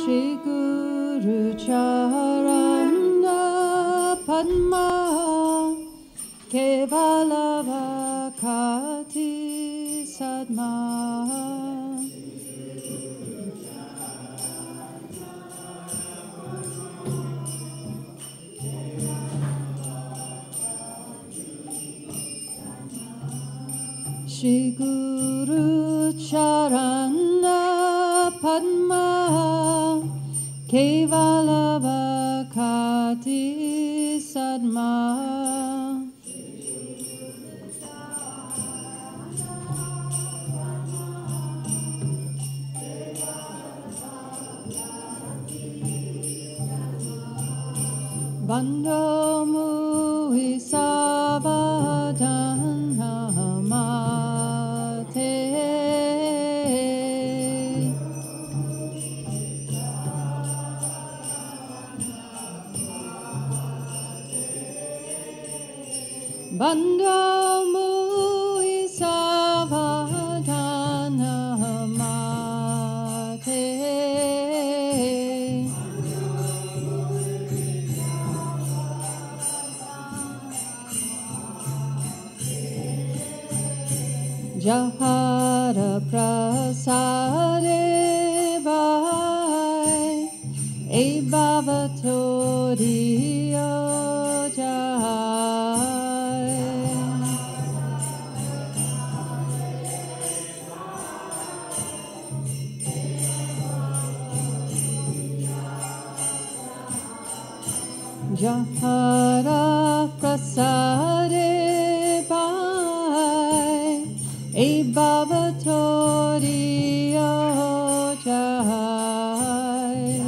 Shri Guru Charana Padma Kevala Vakati Sadma Shri Guru Charana Padma Kevala Vakati Sadma Bandho Mui Savadana Mate Bandho Mui Savadana Mate Jahara Prasade Bhai E Bhavatoriyo Jai Jahara Prasade Bhai E Bhavatoriyo Jai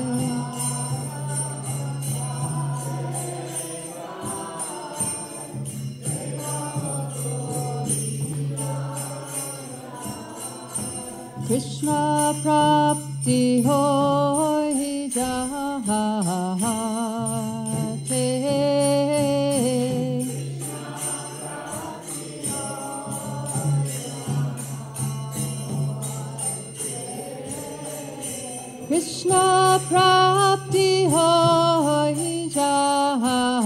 Krishna Prapti Hoi Jahate Krishna Prapti Hoi Jahate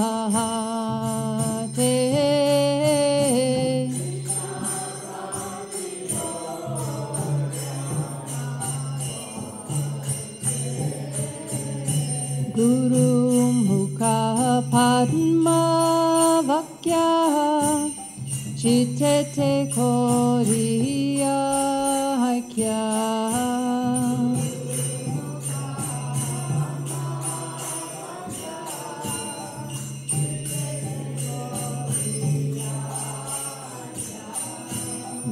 Guru Mukha Padma Vakya Chitete Koriya Haikya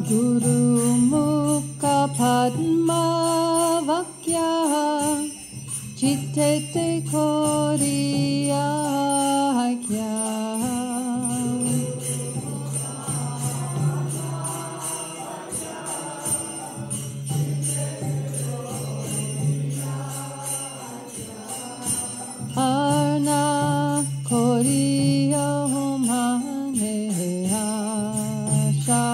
Guru Mukha Padma Vakya Chittete Koriya Haikya Arna Koriya Mane Asha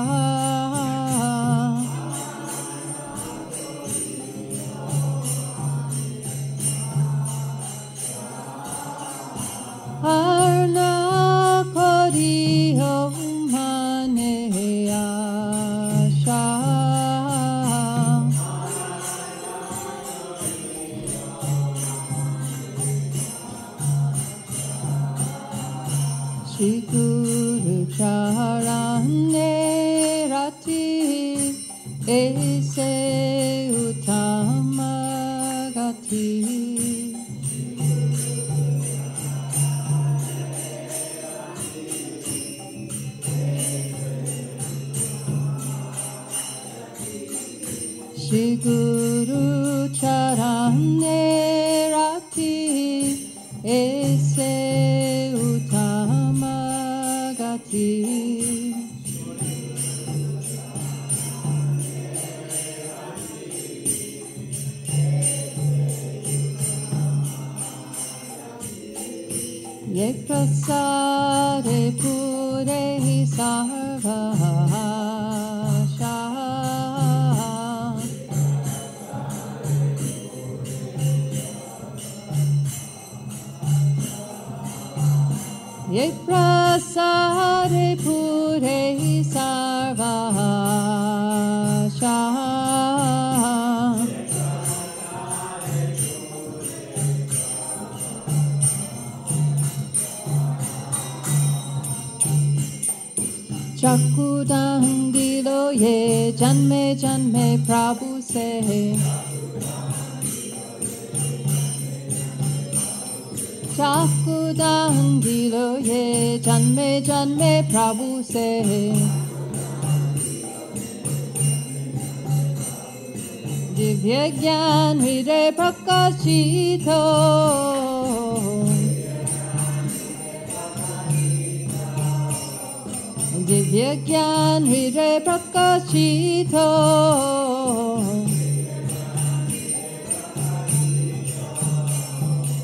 Arna Koriya Mane Asha Shri Guru Charane Rati Ese Uttama Gati Shri Guru Charane Rati Ese Uttama Gati Ye Prasade Pure Sarva Ye prasade pure sarvasha. Chakudang dilo ye janme janme Prabhu se. Chakudang dilo ye janme janme Prabhu se. Divya Gyan Hare Prakashito. Divya Gyan Hare Prakashito.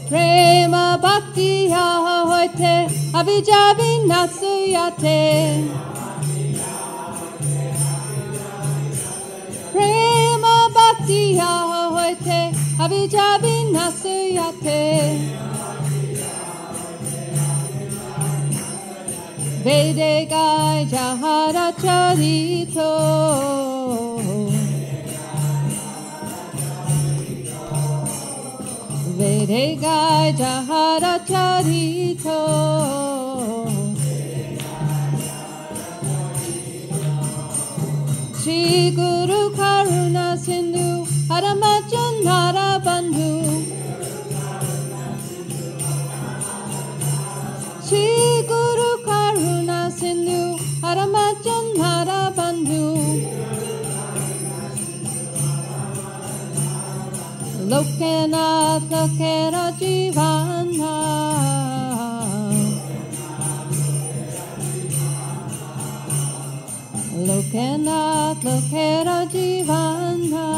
Prema Bhakti Hoite Abhijavi Nasuyate. Prema Bhakti Hoite Abhijavi Nasuyate. Vede Gai Jahara Charito. Vede Gai Jahara Charito. Shri Guru Karuna Sindhu Haramajan Harabandhu. Shri Guru Karuna Sindhu Haramajan Harabandhu. Lokanath Lokera Jivana. Lokanath Lokera Jivana.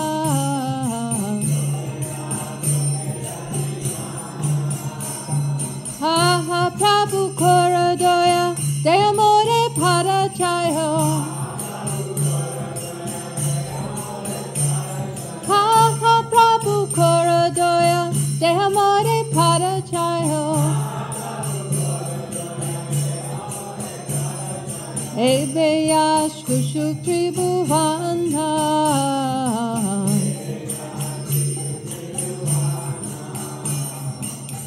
Ha ha Prabhu Koradoya Dayamore Parachayo. Ha ha Prabhu Koradoya Dayamore Parachayo. Ebeyash Kushuk Tribhuvana.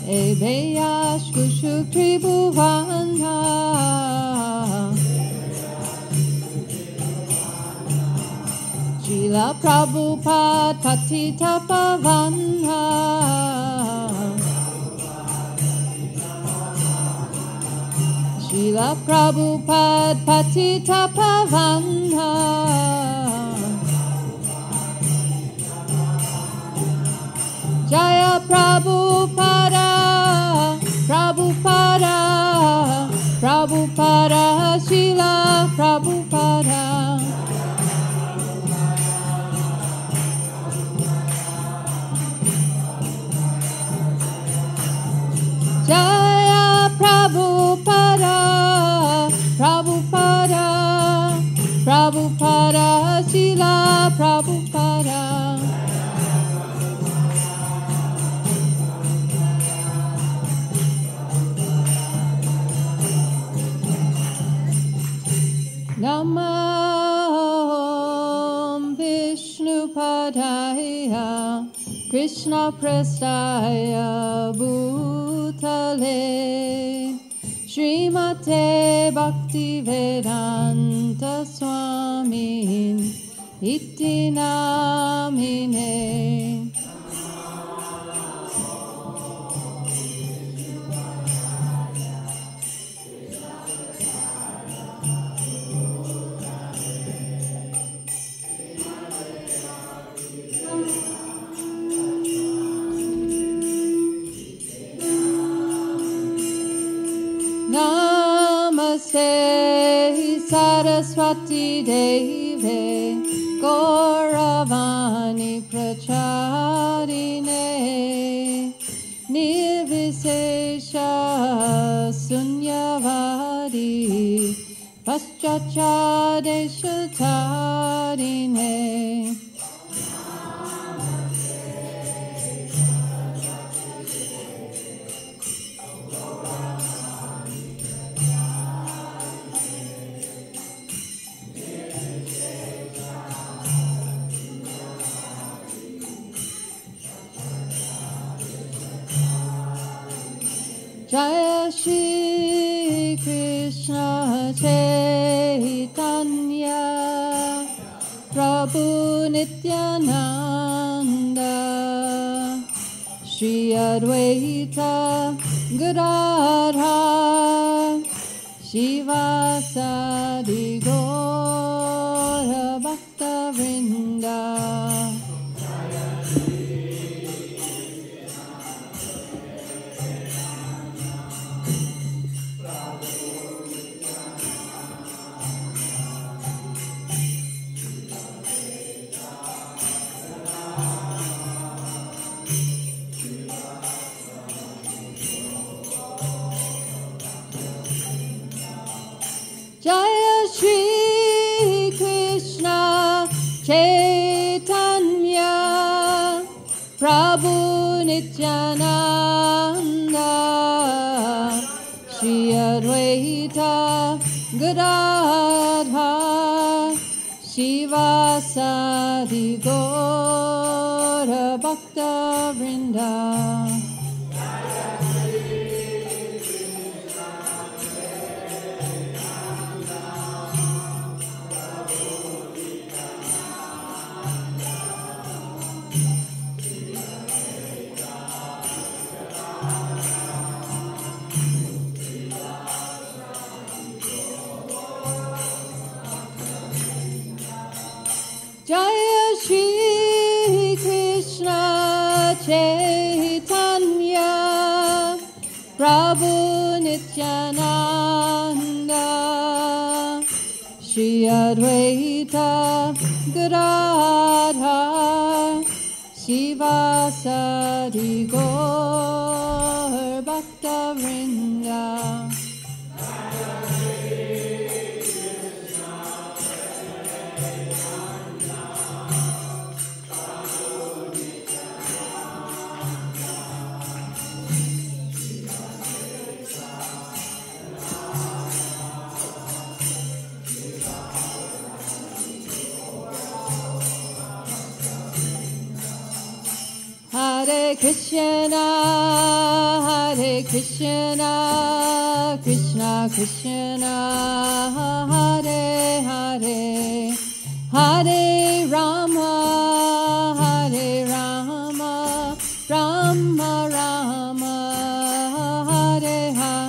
Ebeyash Kushuk Tribhuvana. Srila Prabhupada Patita Pavana. Srila Prabhupada Patita Pavana. Jaya Prabhupada, Prabhupada, Prabhupada, Srila Prabhupada. Jaya Prabhupada, Prabhupada, Prabhupada, Srila Prabhupada. Namam Vishnupadaya Krishna Prestaya Bhutale Srimate Bhaktivedanta Swamin Iti Namine. Namaste Saraswati Deve Gauravani Pracharine Nirvisesha Sunyavadi Paschachadeshatarine. Jaya Shri Krishna Chaitanya Prabhu Nityananda Shri Advaita Gadadhara Shivasadi Gaura Bhakta Vrinda Jaya Shri Krishna Chaitanya Prabhu Nityananda Shri Advaita Gadadhara Shivasadi Gaura Bhakta Vrinda Jaya Shri Krishna Chaitanya Prabhu Nityananda Shri Advaita Gadadhara Shivasadi Gaur Bhakta Vrinda Hare Krishna, Krishna Krishna, Hare Hare, Hare Rama, Rama Rama, Hare Hare.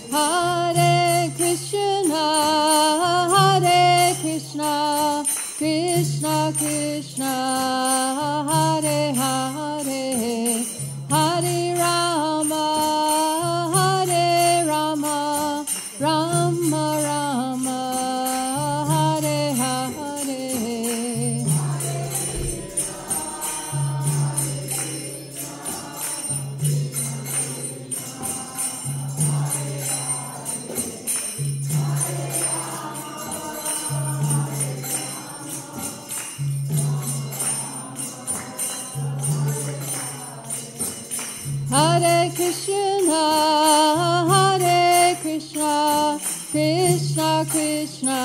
Hare Krishna, Krishna Krishna, Hare Hare, Hare Rama, Rama Rama, Hare Hare. Hare Krishna, Krishna Krishna,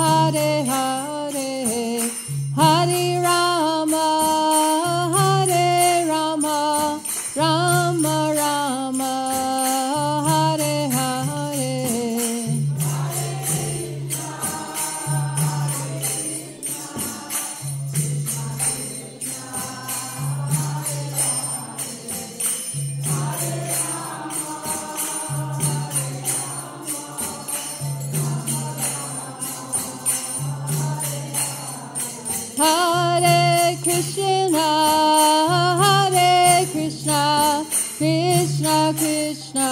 Hare Hare, Hare Rama, Rama Rama, Hare Hare. Hare Krishna, Krishna Krishna,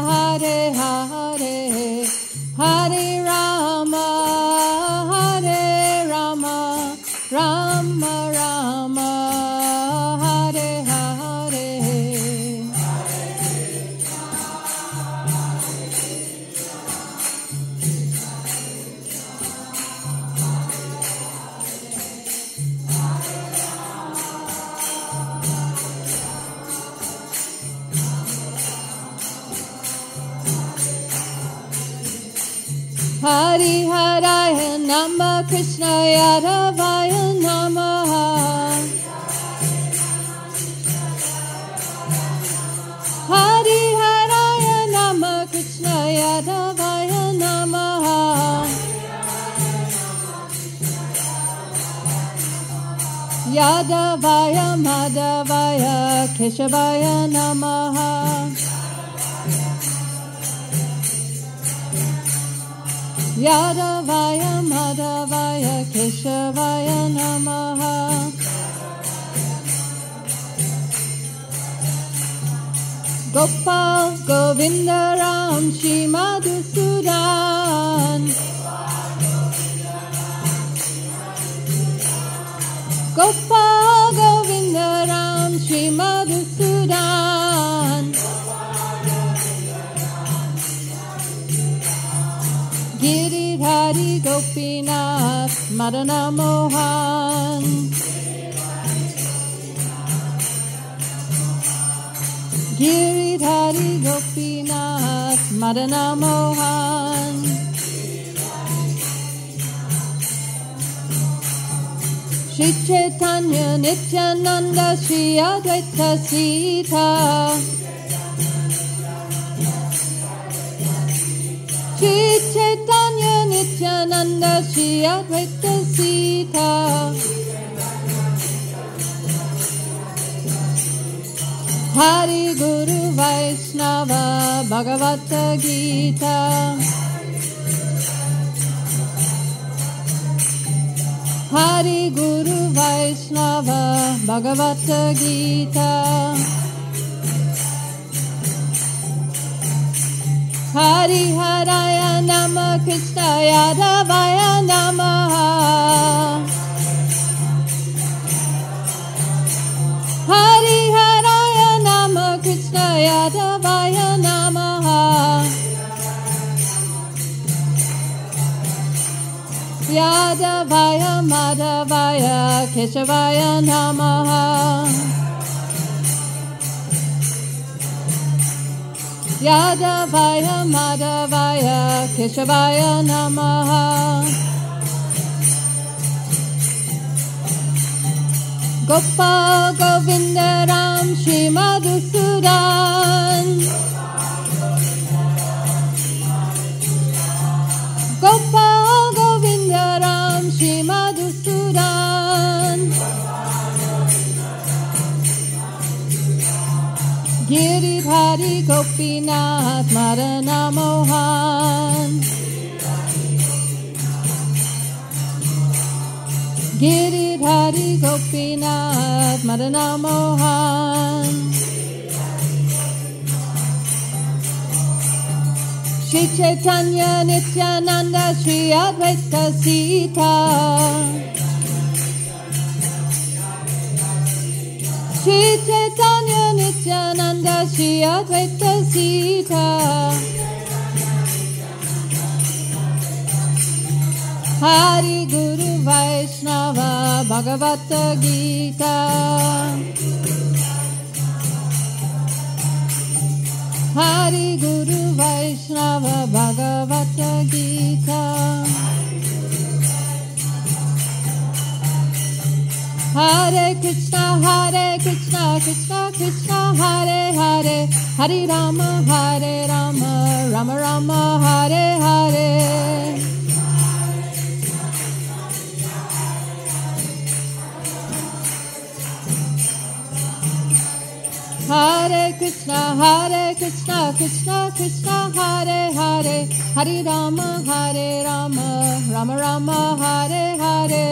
Hare Hare, Hare Rama, Rama Rama, Hare Hare. Hari Haraya Nama Krishna Yadavaya Namaha. Hari Haraya Nama Krishna Yadavaya Namaha. Yadavaya Madhavaya Keshavaya Namaha. Yadavaya Madhavaya Keshavaya Namaha. Gopal Govinda Ram Shri Madhusudan. Gopal Govinda Ram Shri Madhusudan. Giridhari Gopinath Madana Mohan. Giridhari Gopinath Madana Mohan. Shri Chaitanya Nityananda Shri Advaita Sita. Shri Chaitanya Nityananda Shri Advaita Sita. Hari Guru Vaishnava Bhagavata Gita. Hari Guru Vaishnava Bhagavata Gita. Hari Haraya Nama Krishna Yadavaya Namaha. Hari Haraya Nama Krishna Yadavaya Namaha. Yadavaya Madhavaya Keshavaya Namaha. Yadavaya Madhavaya Keshavaya Namaha. Gopal Govinda Ram Shri Madhusudan. Gopal Govinda Ram Shri Madhusudan. Giridhari Gopinath Madana Mohan. Giridhari Gopinath Madana Mohan. Shri Chaitanya Nityananda Shri Advaita Sita. Shri Chaitanya Nityananda Shri Advaita Sita. Hari Guru Vaishnava Bhagavata Gita. Hari Guru Vaishnava Bhagavata Gita. Hare Krishna Krishna Krishna Hare Hare. Hare Rama Rama Rama Hare Hare. Hare Krishna Krishna Krishna Hare Hare. Hare Rama Rama Rama Hare Hare.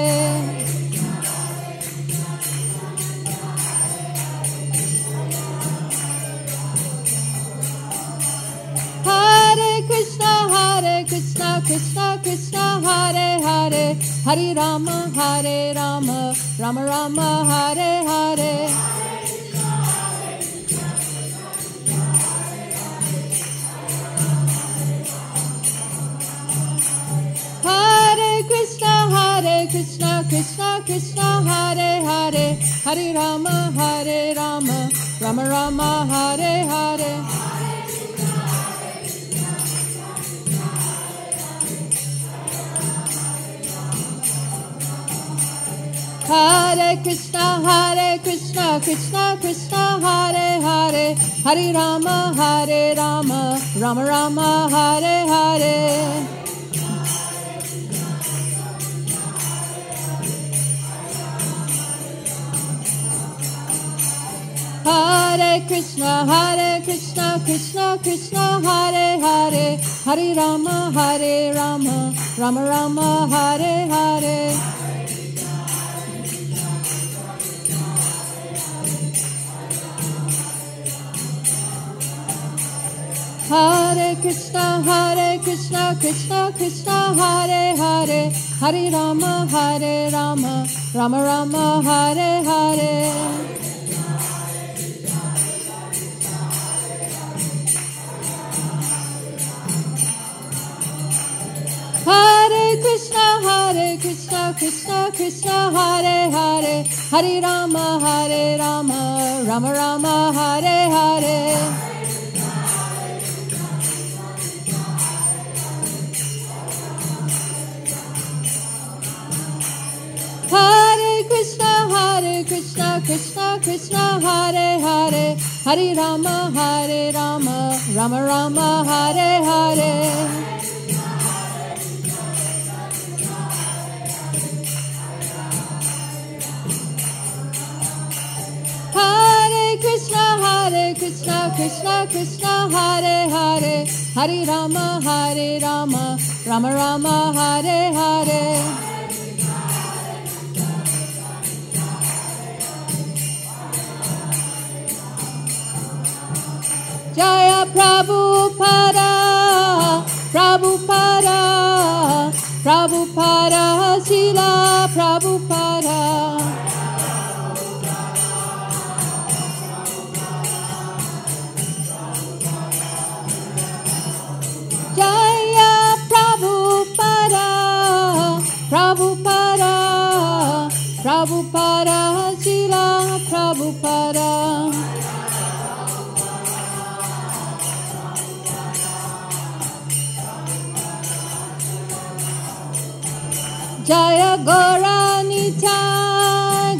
Hare Krishna Krishna Krishna Hare Hare. Hare Rama Rama Rama Hare Hare. Hare Krishna Krishna Krishna Hare Hare. Hare Rama Rama Rama Hare Hare. Hare Krishna, Krishna Krishna, Hare Hare, Hare Rama, Rama Rama, Hare Hare. Hare Krishna, Krishna Krishna, Hare Hare, Hare Rama, Rama Rama, Hare Hare. Hare Krishna, Krishna Krishna, Hare Hare, Hare Rama, Rama Rama, Hare Hare. Hare Krishna, Krishna Krishna, Hare Hare, Hare Rama, Rama Rama, Hare Hare. Hare Krishna, Krishna Krishna, Hare Hare, Hare Rama, Rama Rama, Hare Hare. Hare Krishna, Krishna Krishna, Hare Hare, Hare Rama, Rama Rama, Hare Hare. Jaya Prabhupada, Prabhupada, Prabhupada, Srila Prabhupada. Jaya Prabhupada, Prabhupada, Prabhupada, Srila Prabhupada. Jaya Gauranitai,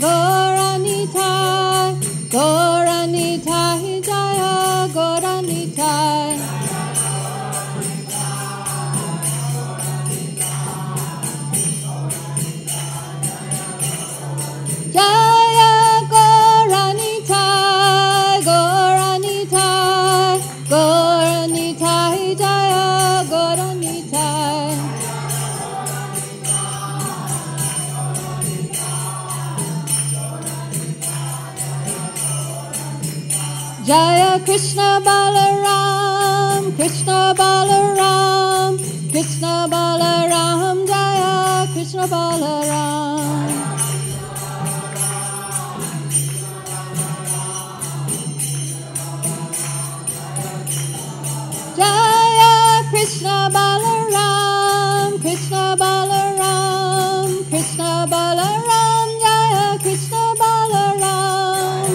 Gauranitai, Gauranitai, Jaya Gauranitai. Jaya Gauranitai, Gauranitai, Gauranitai, Jaya Gauranitai. Jaya Krishna Balaram, Krishna Balaram, Krishna Balaram, Jaya Krishna Balaram. Jaya Krishna Balaram, Krishna Balaram, Krishna Balaram, Jaya Krishna Balaram.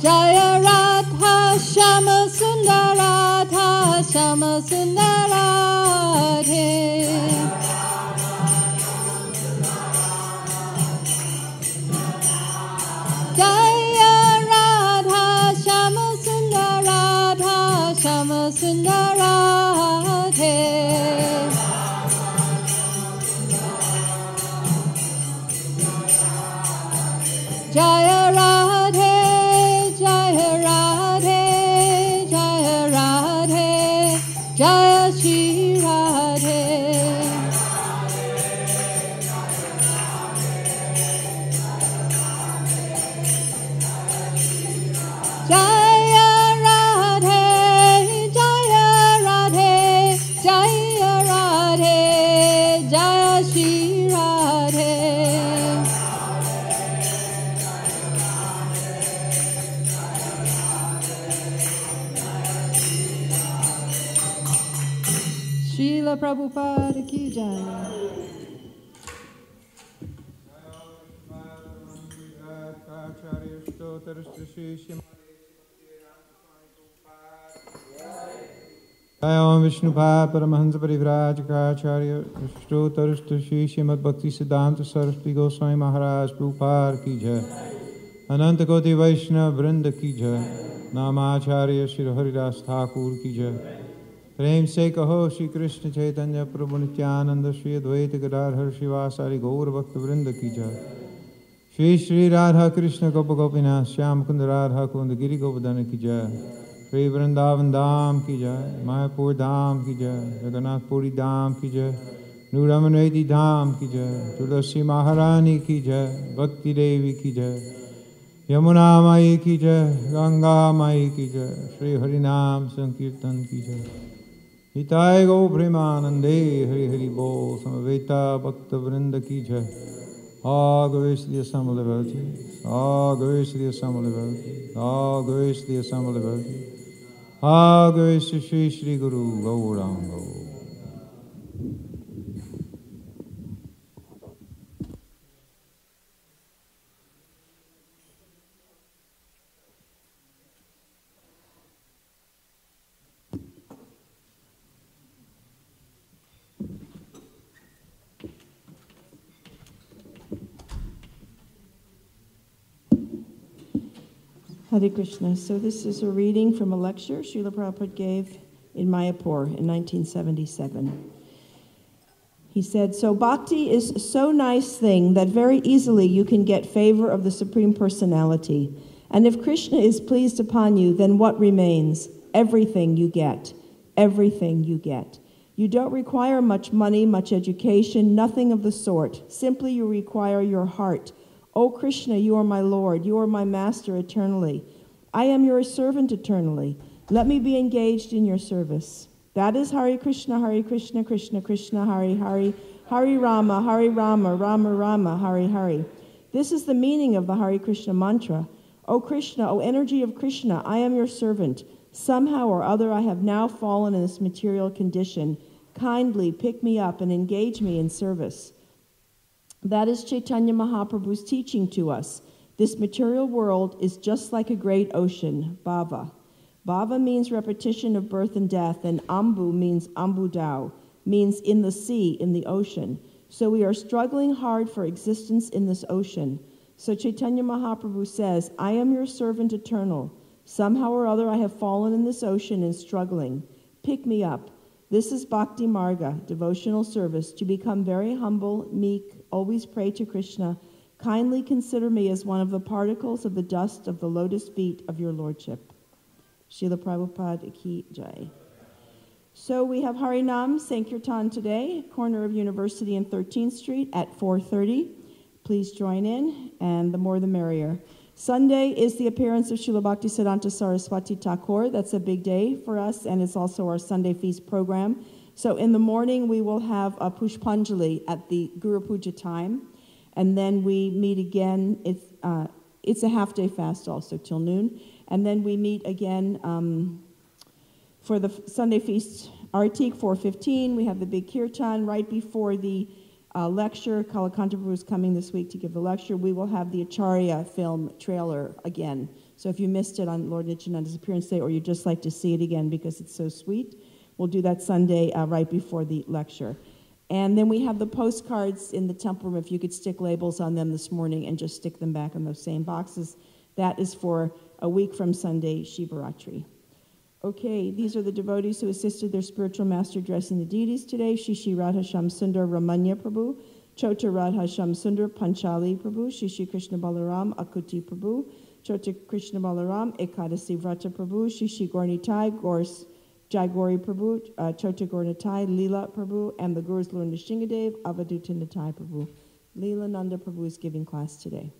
Jaya Radha Shama Sundar, Radha Shama Sundar, Radhe. Jaya Radha Shama Sundar, Radha Shama Sundar, Radhe. Jaya Radhe, Jaya Radhe, Jaya Radhe, Jaya Shri Radhe. Jaya Radhe, Jaya Radhe, Jaya Radhe, Jaya Shri Radhe. Srila Prabhupada ki jai. Acharya Om Vishnupada Paramahansa Parivrajakacarya Shrotarishta Shri Srimad Bhakti Siddhanta Saraswati Goswami Maharaj Prabhupada Ki Jai Ananta Koti Vaishnava Vrinda Ki Jai Namacharya Shri Haridas Thakur Ki Jai Prem Se Kaho Shri Krishna Chaitanya Prabhu Nityananda Shri Advaita Gadadhar Shivasari Gaur Bhakta Vrinda Ki Jai Shri Shri Radha Krishna Gopa Gopinath Shyam Kunda Radha Kunda Giri Govardhana Ki Jai Shri Vrindavan Dham Ki Jai Mayapur Dham Ki Jai Jagannath Puri Dham Ki Jai Nuramanvedi Dham Ki Jai Tulasi Maharani Ki Jai Bhakti Devi Ki Jai Yamuna Mai Ki Jai Ganga Mai Ki Jai Shri Harinam Sankirtan Ki Jai Nitai Go Premanande Hari Hari Bol Samaveta Bhakta Vrinda Ki Jai All grace to the assembled devotees, all grace to the assembled devotees, all grace to the assembled devotees, all grace to Shri Shri Guru Gauranga. Hare Krishna. So this is a reading from a lecture Srila Prabhupada gave in Mayapur in 1977. He said, so bhakti is a so nice thing that very easily you can get favor of the Supreme Personality. And if Krishna is pleased upon you, then what remains? Everything you get. Everything you get. You don't require much money, much education, nothing of the sort. Simply you require your heart. O Krishna, you are my Lord. You are my master eternally. I am your servant eternally. Let me be engaged in your service. That is Hare Krishna, Krishna Krishna, Hare Hare, Hare Rama, Rama Rama, Hare Hare. This is the meaning of the Hare Krishna mantra. O Krishna, O energy of Krishna, I am your servant. Somehow or other I have now fallen in this material condition. Kindly pick me up and engage me in service. That is Chaitanya Mahaprabhu's teaching to us. This material world is just like a great ocean, bhava. Bhava means repetition of birth and death, and ambu means ambudao, means in the sea, in the ocean. So we are struggling hard for existence in this ocean. So Chaitanya Mahaprabhu says, I am your servant eternal. Somehow or other I have fallen in this ocean and struggling. Pick me up. This is Bhakti Marga, devotional service, to become very humble, meek, always pray to Krishna. Kindly consider me as one of the particles of the dust of the lotus feet of your lordship. Srila Prabhupada Ki Jai. So we have Harinam Sankirtan today, corner of University and 13th Street at 4:30. Please join in, and the more the merrier. Sunday is the appearance of Srila Bhaktisiddhanta Saraswati Thakur. That's a big day for us, and it's also our Sunday feast program. So in the morning, we will have a Pushpanjali at the Guru Puja time, and then we meet again. It's a half-day fast also, till noon. And then we meet again for the Sunday feast Artik, 4:15. We have the big Kirtan right before the lecture. Kalakanta Prabhu is coming this week to give the lecture. We will have the Acharya film trailer again. So if you missed it on Lord Nityananda's appearance day, or you'd just like to see it again because it's so sweet, we'll do that Sunday right before the lecture. And then we have the postcards in the temple room. If you could stick labels on them this morning and just stick them back in those same boxes. That is for a week from Sunday, Shivaratri. Okay, these are the devotees who assisted their spiritual master dressing the deities today. Shishi Radha Sham Sundar Ramanya Prabhu, Chota Radha Sham Sundar Panchali Prabhu, Shishi Krishna Balaram Akuti Prabhu, Chota Krishna Balaram Ekadasi Vrata Prabhu, Shishi Gornitai Gors Jagori Prabhu, Chota Gornitai Leela Prabhu, and the Gurus Lord Nishingadev Avaduta Nitai Prabhu. Leela Nanda Prabhu is giving class today.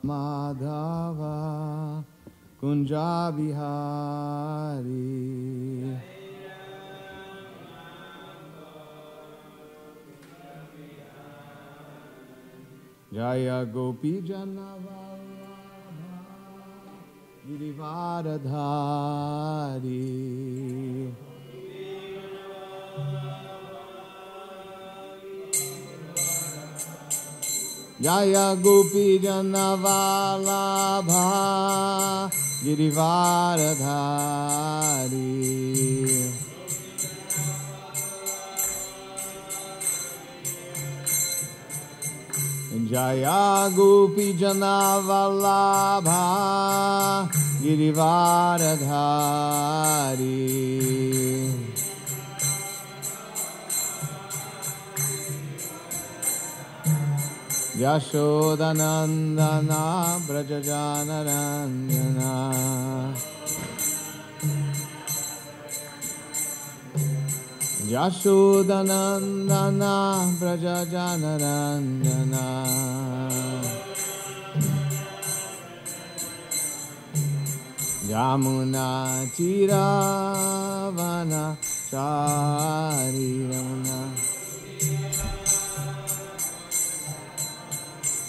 Madhava Kunja Bihari. Jaya Gopi Janavallabha Girivaradhari. Jaya Gopi Janavallabha Girivaradhari. Jaya Gopi Janavallabha Girivaradhari. Yashodanandana Brajajanaranjana. Yashodanandana Brajajanaranjana. Yamuna Tiravana Charirana.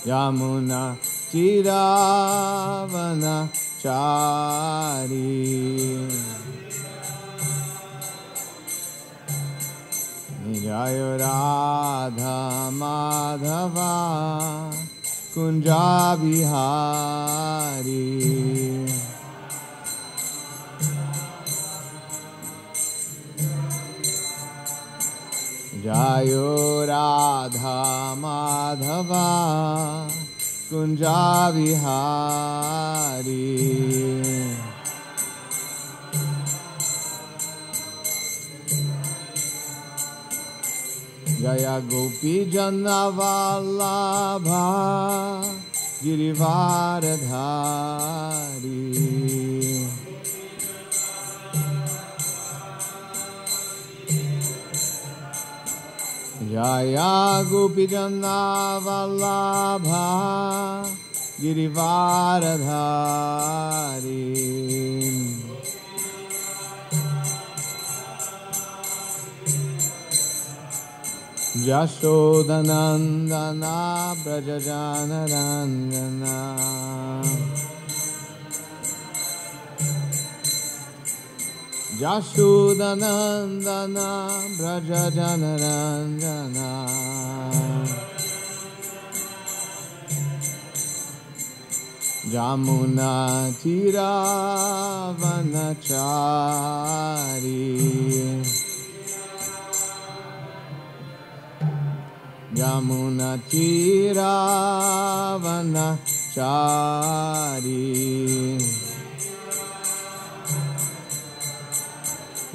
Yamuna Tiravana Chari. Jaya Radha Madhava Kunja Bihari. Jaya Radha Madhava Kunja Bihari. Jaya Gopi Janavallabha Girivaradhari. Jaya Gopi Janavallabha Girivaradhari. Yashodanandana Brajajanaranjana. Yashodanandana Brajajanaranjana. Jamuna Tiravanachari. Yamuna Tiravanachari.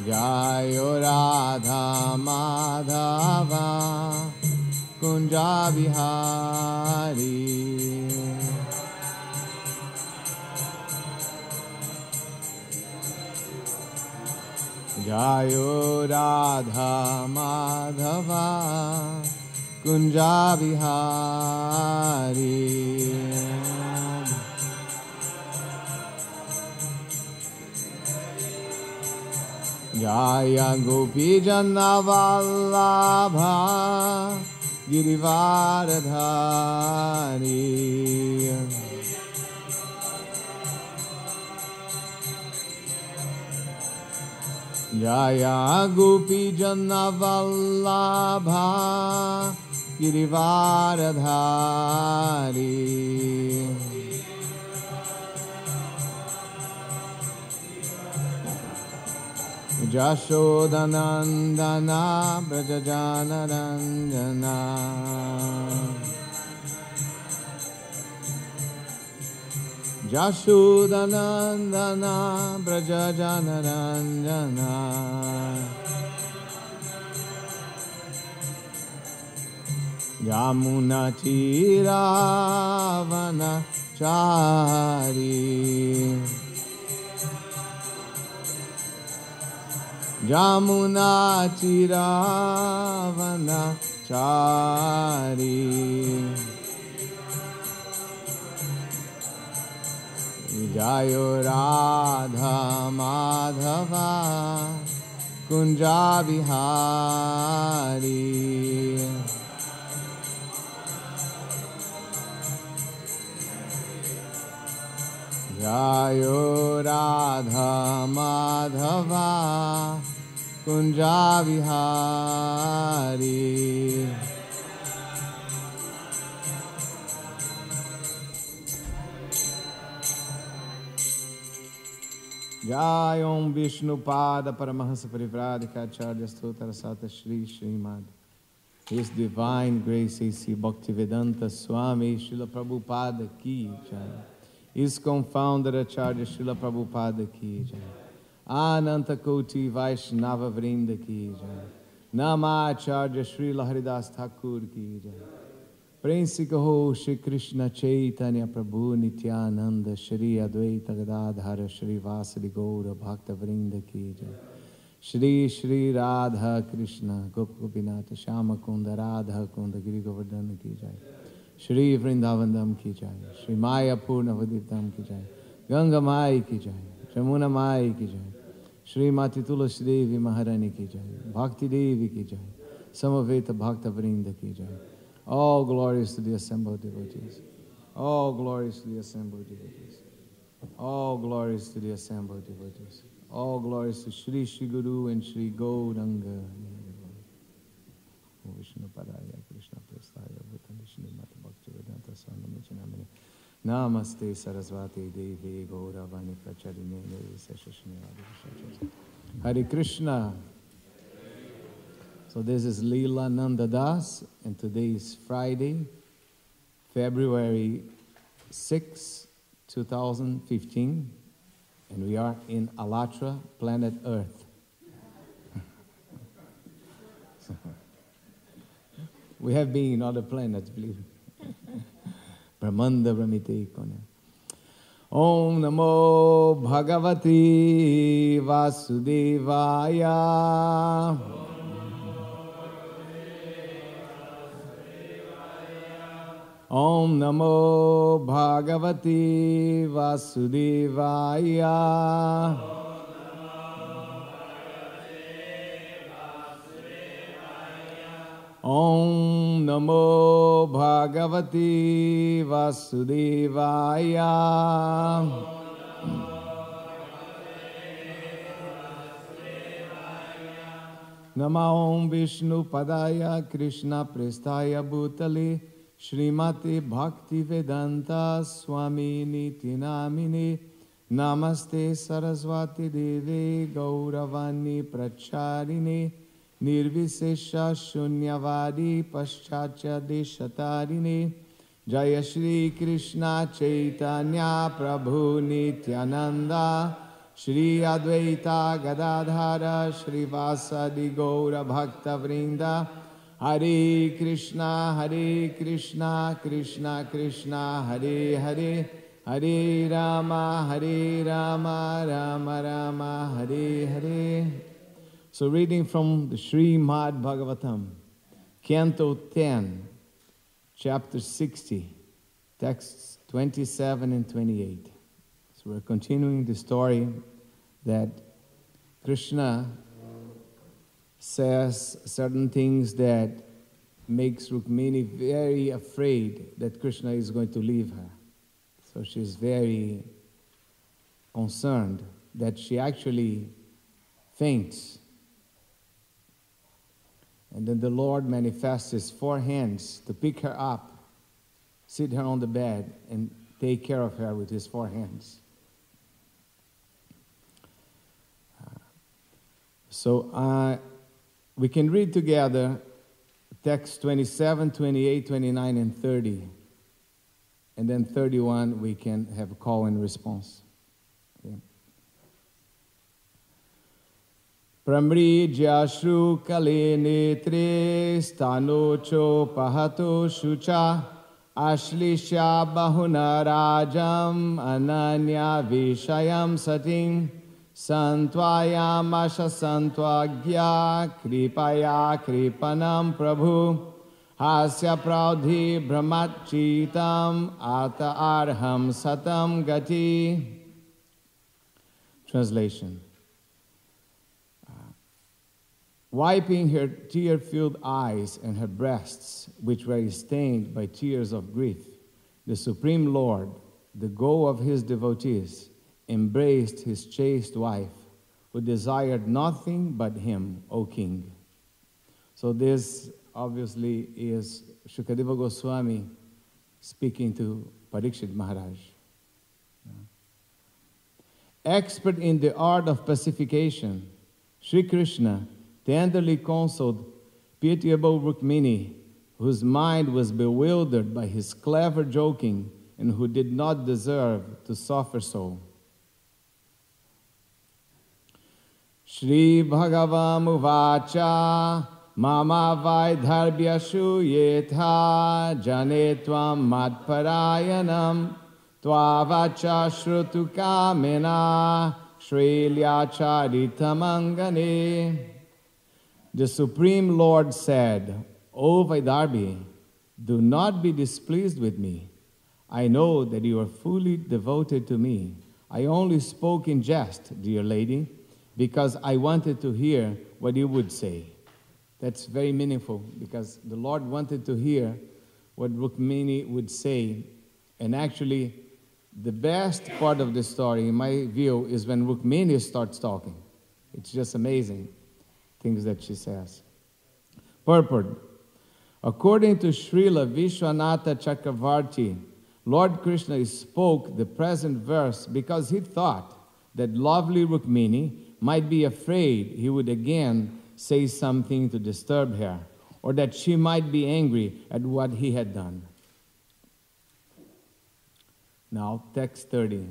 Jaya Radha Madhava Kunja Bihari. Jaya Radha Madhava Kunja Bihari. Jaya Gopi Janavallabha Girivaradhari. Jaya Gopi Janavallabha Girivaradhari. Yashodanandana Brajajanaranjana. Yashodanandana Brajajanaranjana. Yamuna Tiravanachari. Yamuna Tiravanachari. Jayo Radha Madhava Kunja Vihari. Jayo Radha Madhava Kunja Vihari. Jai Om Vishnu Pada Paramahansa Parivradika Acharya Stotra Sata Shri Srimad His Divine Grace A.C. Bhaktivedanta Swami Srila Prabhupada Ki Jai. ISKCON Founder Acharya Srila Prabhupada Ki Jai. Ananta Koti Vaishnava Vrinda Ki Jai. Nama Acharya Srila Haridas Thakur Ki Jai. Prince Kaho Shri Krishna Chaitanya Prabhu Nityananda Shri Advaita Gadadhara Shri Vasadi Gaura Bhakta Vrinda Ki Jai. Shri Shri Radha Krishna Gopinata Shama Kunda Radha Kunda Giri Govardhana Ki Jai. Shri Vrindavandam Ki Jai. Shri Maya Purna Vadiptam Ki Jai. Ganga Mai Ki Jai. Jamuna Mai Ki Jai. Shri Mati Tulasi Devi Maharani Ki Jai. Bhakti Devi Ki Jai. Samaveta Bhakta Vrinda Ki Jai. All glories to the assembled devotees. All glories to the assembled devotees. All glories to the assembled devotees. All glories to Shri Shri Guru and Shri Gauranga. Vishnu Padaya Krishna Prestaya Bhutani Shri Mata Bhakti Vedanta Swami Chinamani Namaste Saraswati Devi Gauravani Pracharine Seshashnevadi. Hare Krishna. So this is Leela Nanda Das, and today is Friday, February 6, 2015, and we are in Alachua, planet Earth. We have been in other planets, believe me. Brahmanda Brahmite Kone. Om Namo Bhagavati Vasudevaya. Om Namo Bhagavati Vasudevaya. Om Namo Bhagavati Vasudevaya. Namo Vishnu Padaya Krishna Prestaya Bhutale Srimati Bhakti Vedanta Swami Niti Namine Namaste Saraswati Deve Gauravani Pracharine Nirvisesha Shunyavadi Paschatya Deshatarine Jaya Shri Krishna Chaitanya Prabhu Nityananda Shri Advaita Gadadhara Shri Vasadi Gaura Bhakta Vrinda Hare Krishna Krishna Krishna Hare Hare Hare Rama Rama Rama Hare Hare. So reading from the Srimad Bhagavatam, Canto 10, Chapter 60, texts 27 and 28. So we're continuing the story that Krishna says certain things that makes Rukmini very afraid that Krishna is going to leave her. So she's very concerned that she actually faints. And then the Lord manifests his 4 hands to pick her up, sit her on the bed, and take care of her with his 4 hands. We can read together text 27, 28, 29, and 30. And then 31, we can have a call and response. Okay. Pramrijya shru kale netre stanocho pahato shucha ashlishya bahuna rajam ananya vishayam satim Santvayam asha santvagya kripaya kripanam prabhu hasya praudhi brahmachitam ata arham satam gati. Translation. Wiping her tear-filled eyes and her breasts, which were stained by tears of grief, the Supreme Lord, the goal of his devotees, embraced his chaste wife, who desired nothing but him, O king. So this obviously is Shukadeva Goswami speaking to Parikshit Maharaj. Expert in the art of pacification, Sri Krishna tenderly counseled pitiable Rukmini, whose mind was bewildered by his clever joking and who did not deserve to suffer so. Shri Bhagavam Uvacha Mama Vaidharbhyashu Yetha Jane Tvam Madparayanam Tvavacha Shrutu Kamena Shrilyacharithamangane. The Supreme Lord said, O Vaidarbhi, do not be displeased with me. I know that you are fully devoted to me. I only spoke in jest, dear lady, because I wanted to hear what you would say. That's very meaningful, because the Lord wanted to hear what Rukmini would say. And actually, the best part of the story, in my view, is when Rukmini starts talking. It's just amazing, things that she says. Purport. According to Srila Vishwanatha Chakravarti, Lord Krishna spoke the present verse because he thought that lovely Rukmini might be afraid he would again say something to disturb her, or that she might be angry at what he had done. Now, text 30.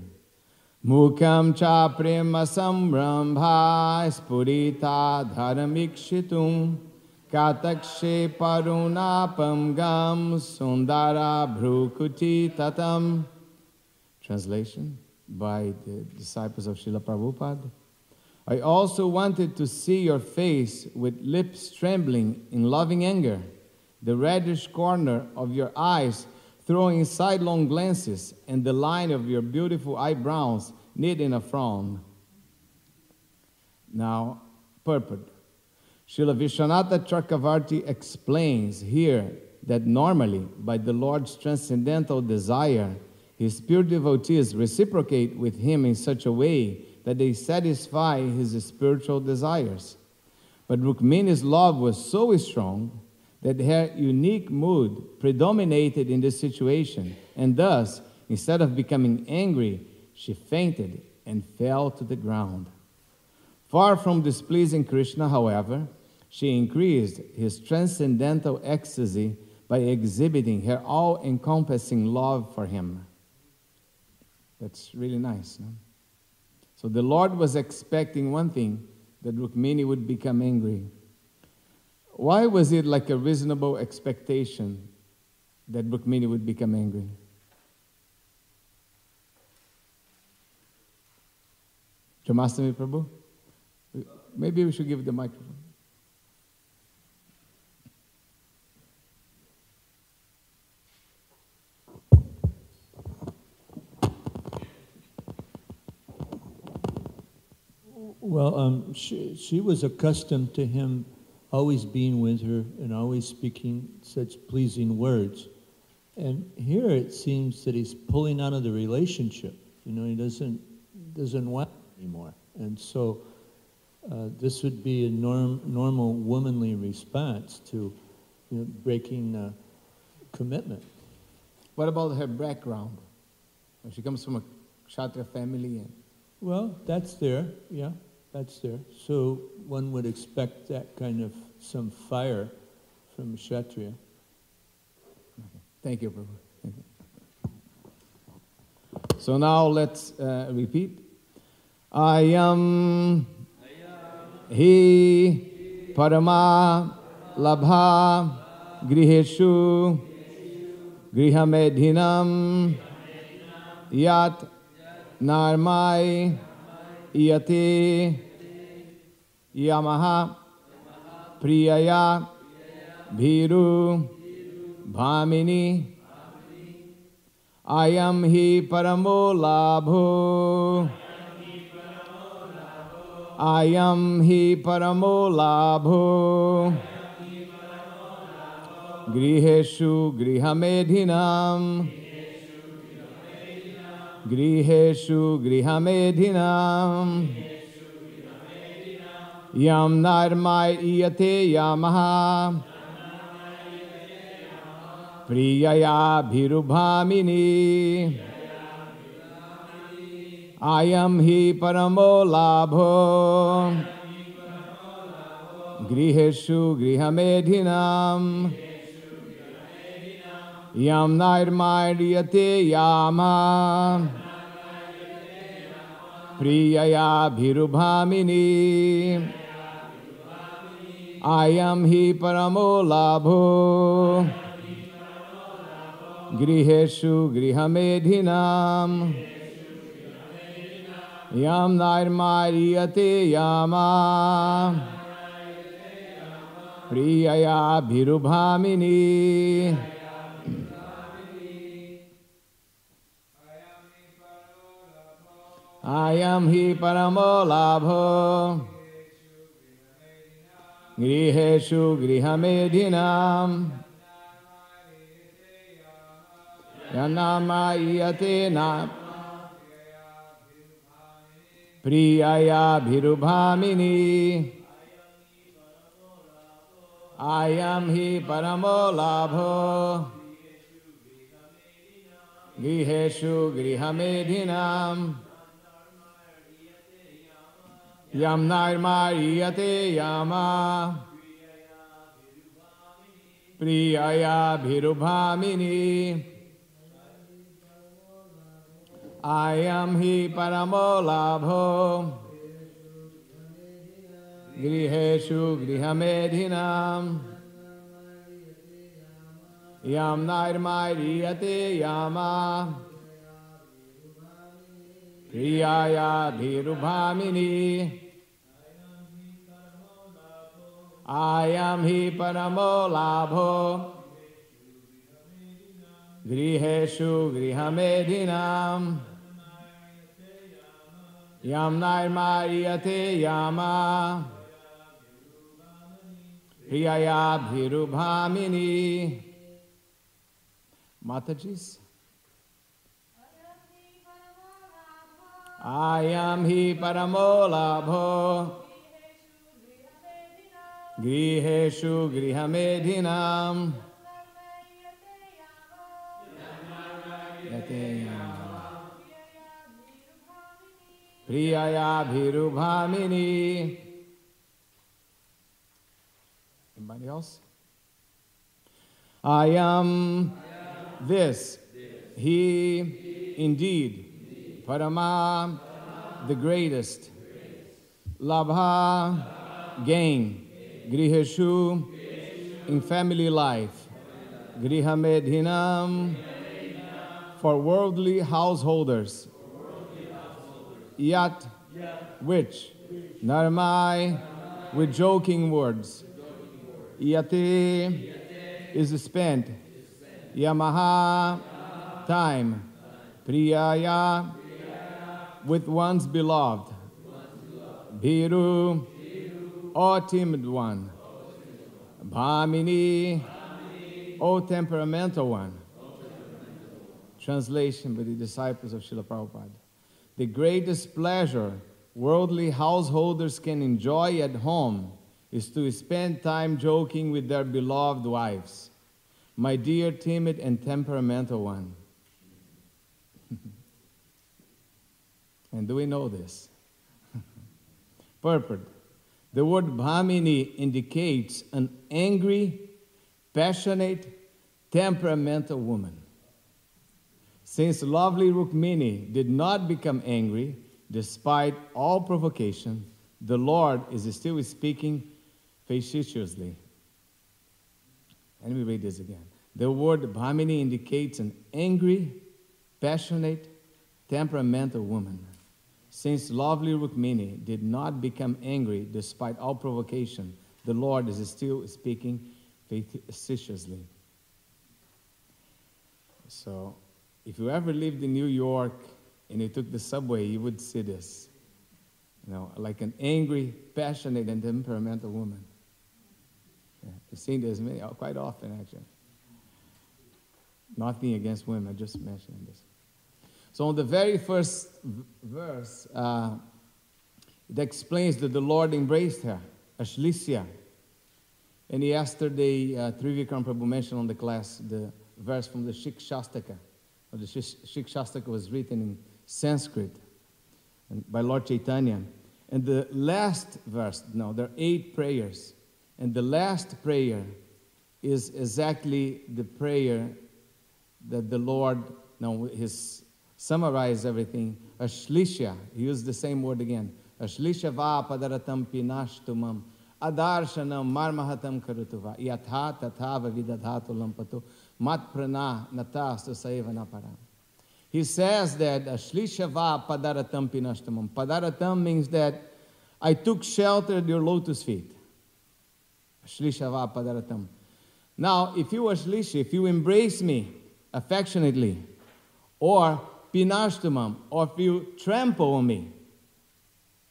Mukam cha prema samrambha spurita dharamikshitum katakshe parunapam gam sundara bhrukuti tatam. Translation by the disciples of Srila Prabhupada. I also wanted to see your face with lips trembling in loving anger, the reddish corner of your eyes throwing sidelong glances, and the line of your beautiful eyebrows knit in a frown. Now, purport. Srila Vishwanatha Chakravarti explains here that normally, by the Lord's transcendental desire, his pure devotees reciprocate with him in such a way that they satisfy his spiritual desires. But Rukmini's love was so strong that her unique mood predominated in this situation, and thus, instead of becoming angry, she fainted and fell to the ground. Far from displeasing Krishna, however, she increased his transcendental ecstasy by exhibiting her all-encompassing love for him. That's really nice, no? So the Lord was expecting one thing, that Rukmini would become angry. Why was it like a reasonable expectation that Rukmini would become angry? Jamastami Prabhu? Maybe we should give the microphone. Well, she was accustomed to him always being with her and always speaking such pleasing words. And here it seems that he's pulling out of the relationship. You know, he doesn't want anymore. And so this would be a normal womanly response to, you know, breaking commitment. What about her background? She comes from a Kshatriya family. And well, that's there, yeah, that's there. So one would expect that kind of some fire from Kshatriya. Okay. Thank you, Prabhu. Thank you. So now let's repeat. Ayam hi parama labha griheshu grihamedhinam yat narmai iyate yamaha priyaya bhiru bhamini ayam hi paramo labho Ayam hi paramo labho griheshu grihamedhinam griheshu grihamedhinam yam narmai iyate yamaha priyaya bhirubhamini ayam hi paramo labho griheshu grihamedhinam yam nairmaidiyate yama priyaya bhirubhamini ayam hi paramo labho griheshu grihamedhinam yam nairmaidiyate yama priyaya bhirubhamini ayam hi paramo labho griheshu grihamedhinam yanamayate na priyaya bhirubhamini ayam hi paramo labho griheshu grihamedhinam yam nairmariyate yama priyaya bhirubhamini ayam hi paramo labho griheshu grihamedhinam yam nairmariyate yama priyaya bhirubhamini ayam hi paramo labho griheshu grihamedhinam yam nairmariyate yama priyaya bhirubhamini. Matajis. Ayam hi paramo labho griheshu grihamedhinam priyaya bhirubhamini. Anybody else? Ayam, this, he, indeed, Parama, the greatest, Labha, gain, Griheshu, in family life, Grihamedhinam, for worldly householders, Yat, which, Narmai, with joking words, Yate, is spent, Yamaha, time, Priyaya, with one's beloved, Bhiru, O timid one, Bhamini, O temperamental one. Translation by the disciples of Srila Prabhupada. The greatest pleasure worldly householders can enjoy at home is to spend time joking with their beloved wives. My dear timid and temperamental one. And do we know this? Purport. The word bhamini indicates an angry, passionate, temperamental woman. Since lovely Rukmini did not become angry despite all provocation, the Lord is still speaking facetiously. Let me read this again. The word bhamini indicates an angry, passionate, temperamental woman. Since lovely Rukmini did not become angry despite all provocation, the Lord is still speaking facetiously. So, if you ever lived in New York and you took the subway, you would see this. like an angry, passionate, and temperamental woman. Yeah, I've seen this quite often, actually. Nothing against women, just mentioning this. So on the very first verse, it explains that the Lord embraced her, Ashlisya. And yesterday, Trivikram Prabhu mentioned on the class the verse from the Shikshastaka. The Shikshastaka was written in Sanskrit by Lord Chaitanya. And the last verse, there are 8 prayers. And the last prayer is exactly the prayer that the Lord, He's summarized everything. Ashlisha, he used the same word again. Ashlisha va padaratam pinashtumam adarshanam marmahatam karutuva yatha tatha vidadhatu lampato mat prana natastu saivanaparam. He says that Ashlisha va padaratam pinashtumam. Padaratam means that I took shelter at your lotus feet. Ashlisha va padaratam. Now, if you Ashlisha, if you embrace me affectionately, or pinashtumam, or if you trample on me.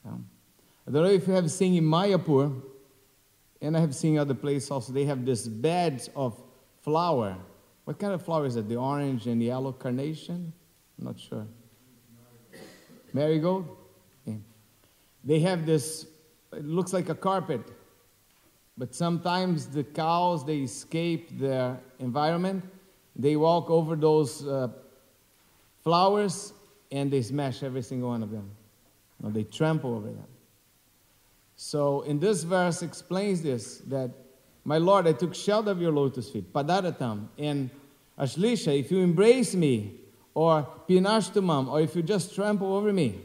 I don't know if you have seen in Mayapur, and I have seen other places also, they have these beds of flower. What kind of flower is it? The orange and yellow carnation? I'm not sure. Marigold? Okay. They have this, it looks like a carpet, but sometimes the cows, they escape their environment. They walk over those flowers and they smash every single one of them. They trample over them. So in this verse explains this, that my Lord, I took shelter of your lotus feet, padaratam, and Ashlisha, if you embrace me, or pinashtumam, or if you just trample over me,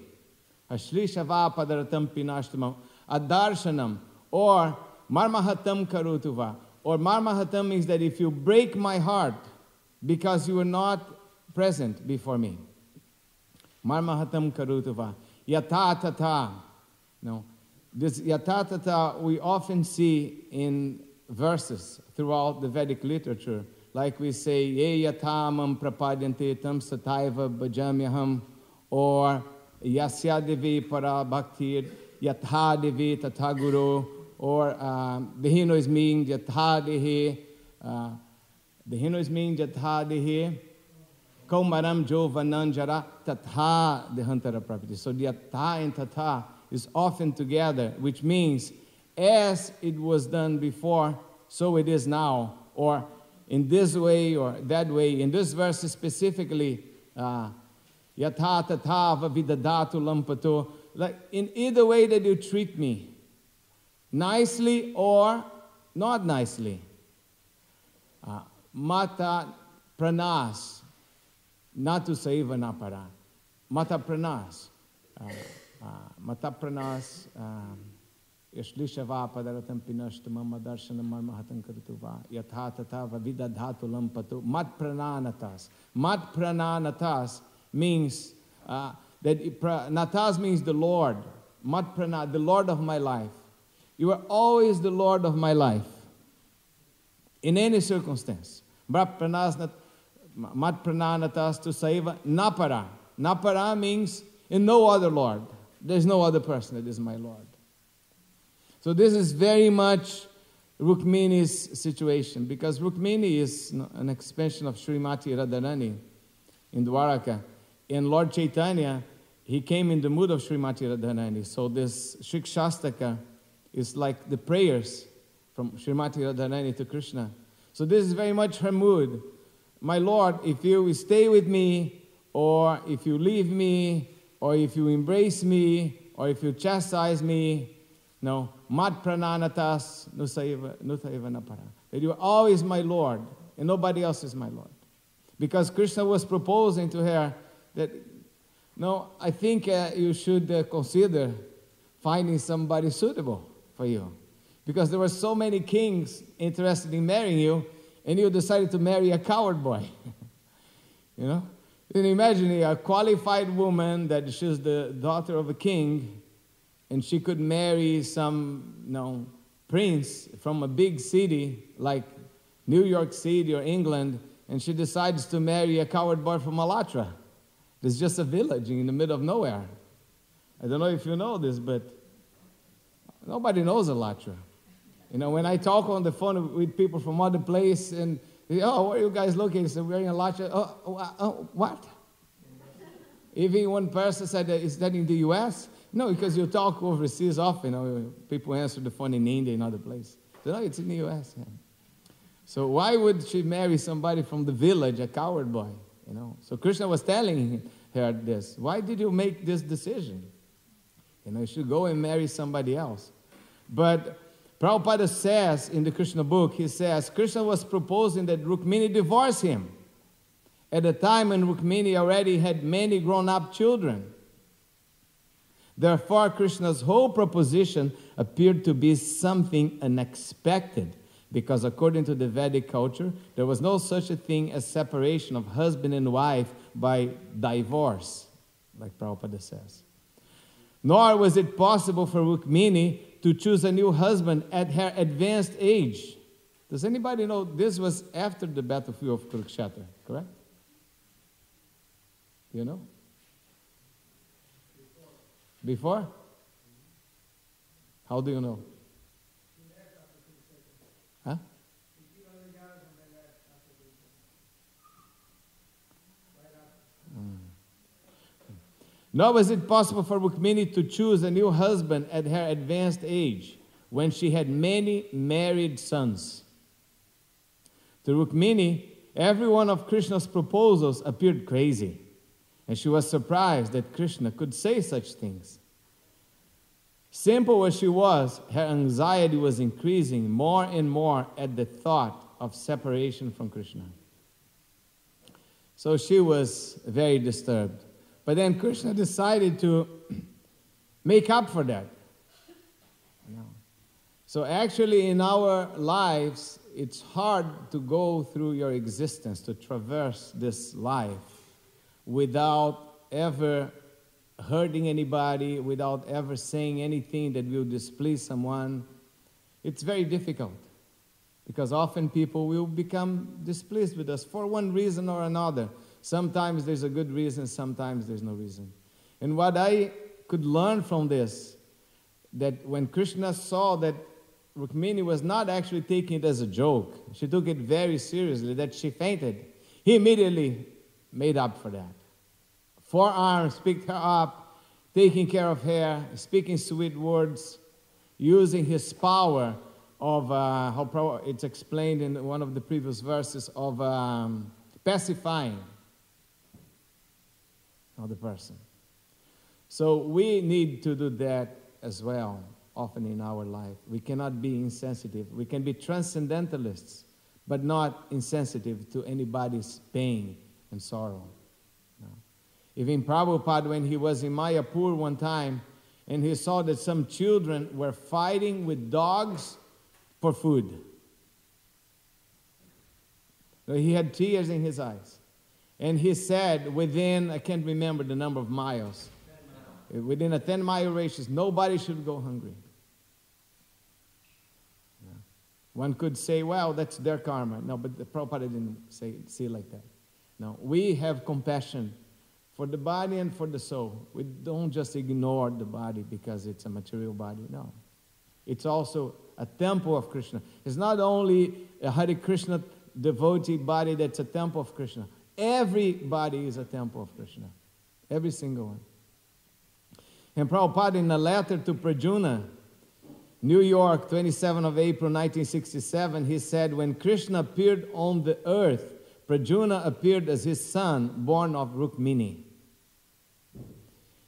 Ashlisha va padaratam pinashtumam, adarshanam, or marmahatam karutuva, or marmahatam means that if you break my heart, because you are not present before me. Marmahatam karutuva. Yata tata. This yata tata we often see in verses throughout the Vedic literature. Like we say, ye yatamam prapadyante tam sataiva bhajamyaham, or yasya devi para bhaktir yatha devi tata guru, or the Hindu is meaning yatha dehi. The Hindu is meaning Jatha Dehi, Kaumaram Jo Vananjara Tatha Dehantara Prapati. So the Yatha and Tatha is often together, which means as it was done before, so it is now, or in this way or that way. In this verse specifically, Yatha Tatha Vavidadatu Lampato, like in either way that you treat me, nicely or not nicely. Mata pranas, natu saiva napara. Mata pranas. Mata pranas, yashlishava padaratam pinashtamam adarsanam marmahatan kartuva. Yatha tata vavidadhatu lampatu. Mat prananatas. Mat prananatas means natas means the Lord. Mat prana, the Lord of my life. You are always the Lord of my life. In any circumstance. Mat prananatas to saiva napara. Napara means in no other Lord. There's no other person that is my Lord. So this is very much Rukmini's situation, because Rukmini is an expansion of Srimati Radharani in Dwaraka. And Lord Chaitanya, he came in the mood of Srimati Radharani. So this Shikshastaka is like the prayers from Srimati Radharani to Krishna. So this is very much her mood. My Lord, if you stay with me, or if you leave me, or if you embrace me, or if you chastise me, no, mat prananatas nutaiva napara. That you are always my Lord, and nobody else is my Lord. Because Krishna was proposing to her that, no, I think you should consider finding somebody suitable for you. Because there were so many kings interested in marrying you, and you decided to marry a coward boy. You know? You can imagine a qualified woman that she's the daughter of a king, and she could marry some, prince from a big city like New York City or England, and she decides to marry a coward boy from Alachua. It's just a village in the middle of nowhere. I don't know if you know this, but nobody knows Alachua. You know, when I talk on the phone with people from other place and, oh, where are you guys looking? So we're in Alachua. Oh, what? Even one person said, is that in the U.S.? No, because you talk overseas often. You know, people answer the phone in India and other places. So, no, it's in the U.S. Yeah. So why would she marry somebody from the village, a coward boy? You know. So Krishna was telling her this. Why did you make this decision? You know, you should go and marry somebody else. But Prabhupada says in the Krishna book, he says, Krishna was proposing that Rukmini divorce him at a time when Rukmini already had many grown-up children. Therefore, Krishna's whole proposition appeared to be something unexpected, because according to the Vedic culture, there was no such a thing as separation of husband and wife by divorce, like Prabhupada says. Nor was it possible for Rukmini to choose a new husband at her advanced age. Does anybody know this was after the battlefield of Kurukshetra, correct? Do you know? Before? How do you know? Huh? Nor was it possible for Rukmini to choose a new husband at her advanced age, when she had many married sons. To Rukmini, every one of Krishna's proposals appeared crazy, and she was surprised that Krishna could say such things. Simple as she was, her anxiety was increasing more and more at the thought of separation from Krishna. So she was very disturbed. But then Krishna decided to make up for that. So actually in our lives, it's hard to go through your existence, to traverse this life without ever hurting anybody, without ever saying anything that will displease someone. It's very difficult, because often people will become displeased with us for one reason or another. Sometimes there's a good reason, sometimes there's no reason. And what I could learn from this, that when Krishna saw that Rukmini was not actually taking it as a joke, she took it very seriously, that she fainted, he immediately made up for that. Forearms picked her up, taking care of her, speaking sweet words, using his power of, it's explained in one of the previous verses, of pacifying the person. So we need to do that as well, often in our life. We cannot be insensitive. We can be transcendentalists, but not insensitive to anybody's pain and sorrow. No. Even Prabhupada, when he was in Mayapur one time, and he saw that some children were fighting with dogs for food. So he had tears in his eyes. And he said, within, I can't remember the number of miles, within a 10-mile radius, nobody should go hungry. Yeah. One could say, well, that's their karma. No, but the Prabhupada didn't see it like that. No, we have compassion for the body and for the soul. We don't just ignore the body because it's a material body. No. It's also a temple of Krishna. It's not only a Hare Krishna devotee body that's a temple of Krishna. Every body is a temple of Krishna. Every single one. And Prabhupada, in a letter to Prajuna, New York, 27 of April, 1967, he said, when Krishna appeared on the earth, Prajuna appeared as his son, born of Rukmini.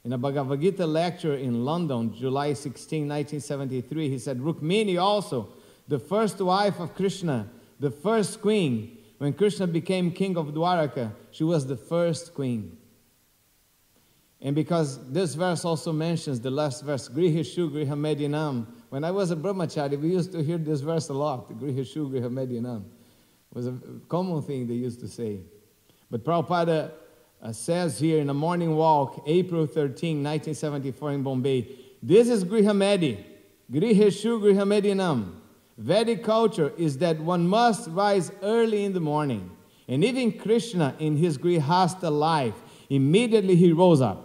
In a Bhagavad Gita lecture in London, July 16, 1973, he said, Rukmini also, the first wife of Krishna, the first queen. When Krishna became king of Dwaraka, she was the first queen. And because this verse also mentions the last verse, Grihishu Grihamedinam. When I was a brahmachari, we used to hear this verse a lot, Grihishu Grihamedinam. It was a common thing they used to say. But Prabhupada says here in a morning walk, April 13, 1974 in Bombay, this is Grihamedi, Grihishu Grihamedinam. Vedic culture is that one must rise early in the morning. And even Krishna in his Grihastha life, immediately he rose up.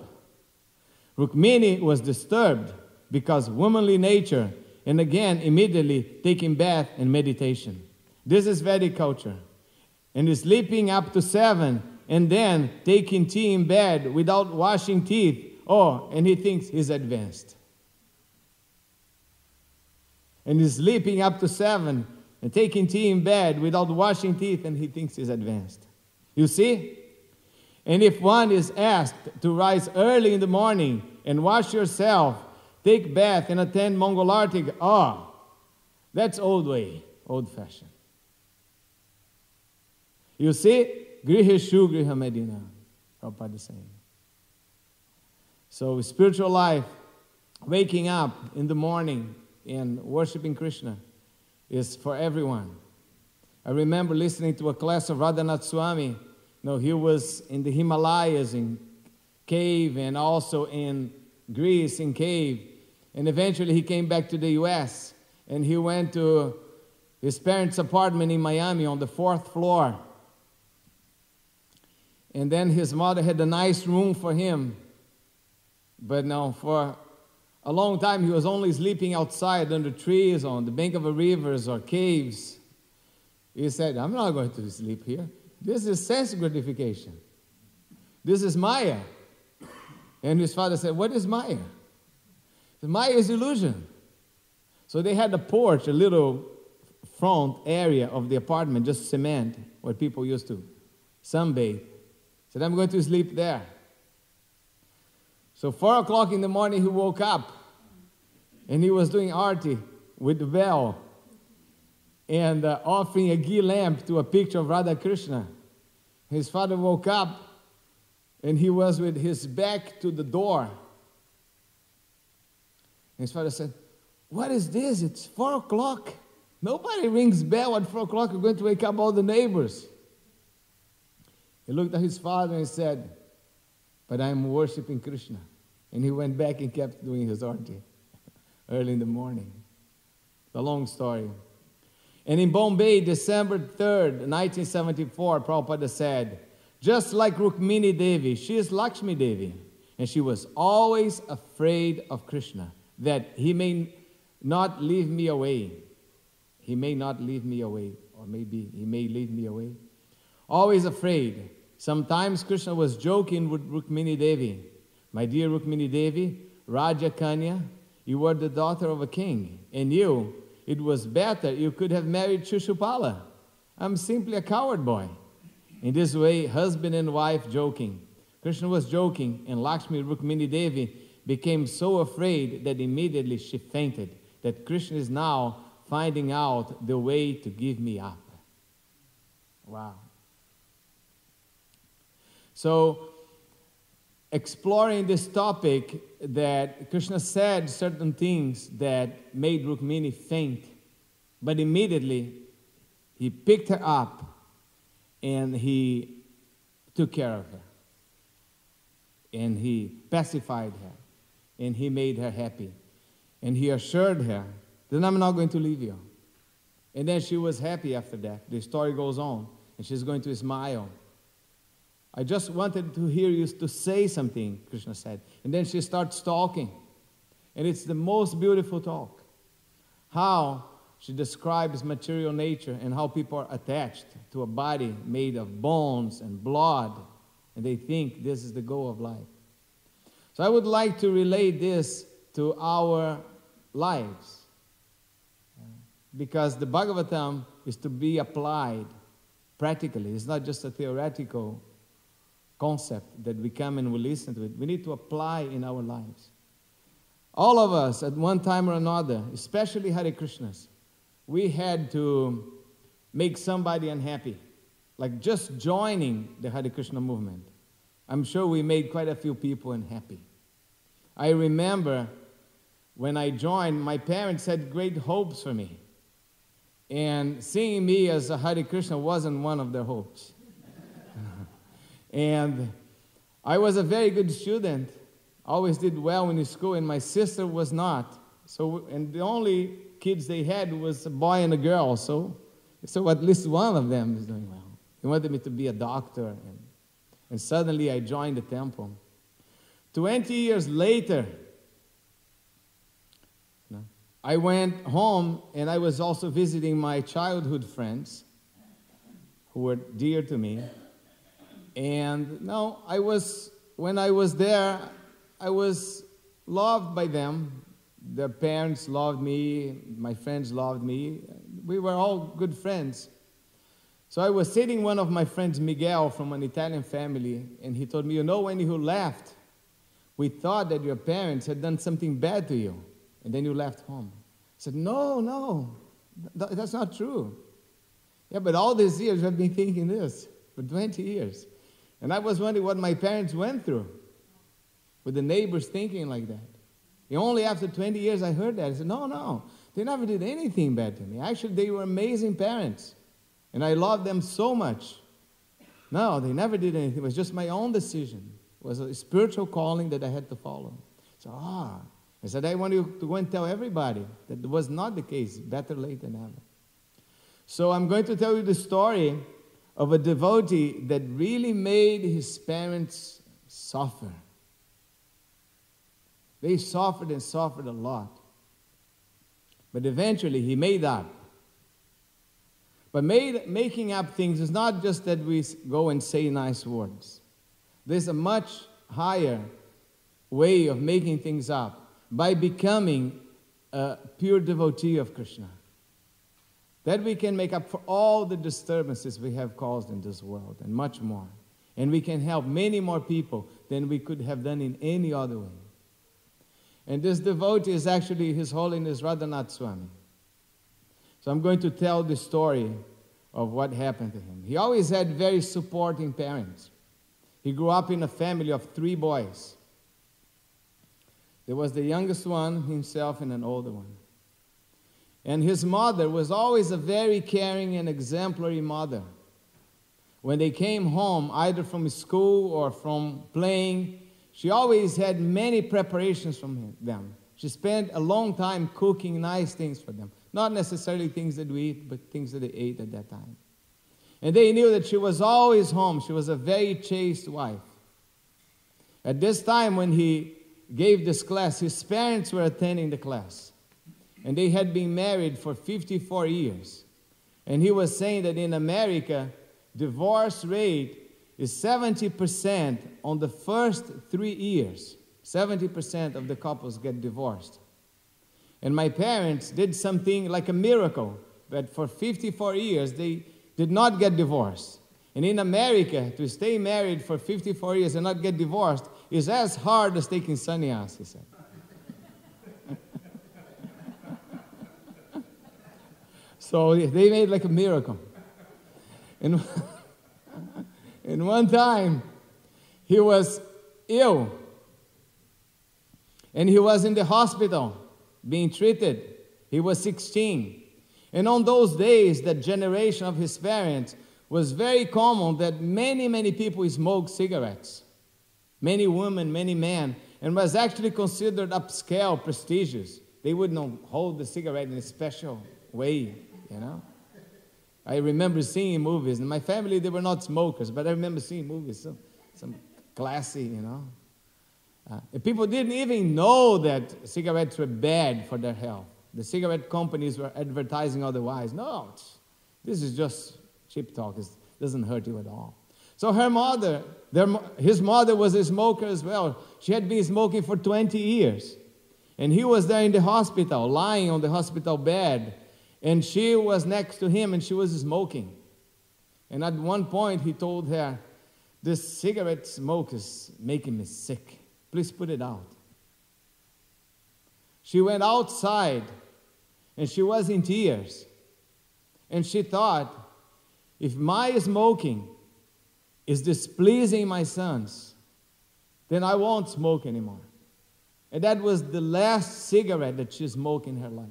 Rukmini was disturbed because womanly nature, and again immediately taking bath and meditation. This is Vedic culture. And is sleeping up to 7 and then taking tea in bed without washing teeth. Oh, and he thinks he's advanced. And he's sleeping up to 7 and taking tea in bed without washing teeth, and he thinks he's advanced. You see? And if one is asked to rise early in the morning and wash yourself, take bath and attend Mongol Arti, that's old way, old fashioned. You see? Griheshu Griha Medina, Prabhupada is saying. So spiritual life, waking up in the morning and worshiping Krishna is for everyone. I remember listening to a class of Radhanath Swami. He was in the Himalayas in cave and also in Greece in cave. And eventually he came back to the U.S. and he went to his parents' apartment in Miami on the 4th floor. And then his mother had a nice room for him. But no, for a long time he was only sleeping outside under trees, on the bank of rivers or caves. He said, I'm not going to sleep here. This is sense gratification. This is Maya. And his father said, what is Maya? Maya is illusion. So they had a porch, a little front area of the apartment, just cement, where people used to sunbathe. Said, I'm going to sleep there. So 4 o'clock in the morning, he woke up, and he was doing arti with the bell and offering a ghee lamp to a picture of Radha Krishna. His father woke up, and he was with his back to the door. And his father said, what is this? It's 4 o'clock. Nobody rings bell at 4 o'clock. You're going to wake up all the neighbors. He looked at his father and said, but I'm worshiping Krishna. And he went back and kept doing his arti early in the morning. It's a long story. And in Bombay, December 3rd, 1974, Prabhupada said, just like Rukmini Devi, she is Lakshmi Devi. And she was always afraid of Krishna, that he may not leave me away. He may not leave me away, or maybe he may leave me away. Always afraid. Sometimes Krishna was joking with Rukmini Devi. My dear Rukmini Devi, Raja Kanya, you were the daughter of a king. And it was better you could have married Shishupala. I'm simply a coward boy. In this way, husband and wife joking. Krishna was joking, and Lakshmi Rukmini Devi became so afraid that immediately she fainted, that Krishna is now finding out the way to give me up. Wow. So, exploring this topic, that Krishna said certain things that made Rukmini faint, but immediately he picked her up and he took care of her. And he pacified her. And he made her happy. And he assured her that I'm not going to leave you. And then she was happy after that. The story goes on. And she's going to smile. I just wanted to hear you to say something, Krishna said. And then she starts talking. And it's the most beautiful talk. How she describes material nature and how people are attached to a body made of bones and blood. And they think this is the goal of life. So I would like to relate this to our lives. Because the Bhagavatam is to be applied practically. It's not just a theoretical concept that we come and we listen to it. We need to apply in our lives. All of us, at one time or another, especially Hare Krishnas, we had to make somebody unhappy. Like just joining the Hare Krishna movement. I'm sure we made quite a few people unhappy. I remember when I joined, my parents had great hopes for me. And seeing me as a Hare Krishna wasn't one of their hopes. And I was a very good student, always did well in school, and my sister was not. So, and the only kids they had was a boy and a girl, so at least one of them is doing well. He wanted me to be a doctor, and suddenly I joined the temple. 20 years later, I went home and I was also visiting my childhood friends who were dear to me. And when I was there, I was loved by them. Their parents loved me, my friends loved me. We were all good friends. So I was sitting with one of my friends, Miguel, from an Italian family, and he told me, when you left, we thought that your parents had done something bad to you, and then you left home. I said, no, that's not true. Yeah, but all these years I've been thinking this, for 20 years. And I was wondering what my parents went through, with the neighbors thinking like that. And only after 20 years I heard that. I said, no, they never did anything bad to me. Actually, they were amazing parents, and I loved them so much. No, they never did anything. It was just my own decision. It was a spiritual calling that I had to follow. So, I said, I want you to go and tell everybody that it was not the case. Better late than never. So I'm going to tell you the story of a devotee that really made his parents suffer. They suffered and suffered a lot. But eventually he made up. But making up things is not just that we go and say nice words. There's a much higher way of making things up by becoming a pure devotee of Krishna. That we can make up for all the disturbances we have caused in this world and much more. And we can help many more people than we could have done in any other way. And this devotee is actually His Holiness Radhanath Swami. So I'm going to tell the story of what happened to him. He always had very supporting parents. He grew up in a family of 3 boys. There was the youngest one, himself, and an older one. And his mother was always a very caring and exemplary mother. When they came home, either from school or from playing, she always had many preparations from them. She spent a long time cooking nice things for them. Not necessarily things that we eat, but things that they ate at that time. And they knew that she was always home. She was a very chaste wife. At this time when he gave this class, his parents were attending the class. And they had been married for 54 years. And he was saying that in America, divorce rate is 70% on the first 3 years. 70% of the couples get divorced. And my parents did something like a miracle, that for 54 years they did not get divorced. And in America, to stay married for 54 years and not get divorced is as hard as taking sannyas, he said. So they made like a miracle. And one time, he was ill. And he was in the hospital being treated. He was 16. And on those days, that generation of his parents was very common that many people smoked cigarettes. Many women, many men. And was actually considered upscale, prestigious. They would not hold the cigarette in a special way, you know. I remember seeing movies. In my family, they were not smokers, but I remember seeing movies, some classy, you know. And people didn't even know that cigarettes were bad for their health. The cigarette companies were advertising otherwise. No, this is just cheap talk. It doesn't hurt you at all. So his mother was a smoker as well. She had been smoking for 20 years. And he was there in the hospital, lying on the hospital bed. And she was next to him and she was smoking. And at one point he told her, "This cigarette smoke is making me sick. Please put it out." She went outside and she was in tears. And she thought, if my smoking is displeasing my sons, then I won't smoke anymore. And that was the last cigarette that she smoked in her life.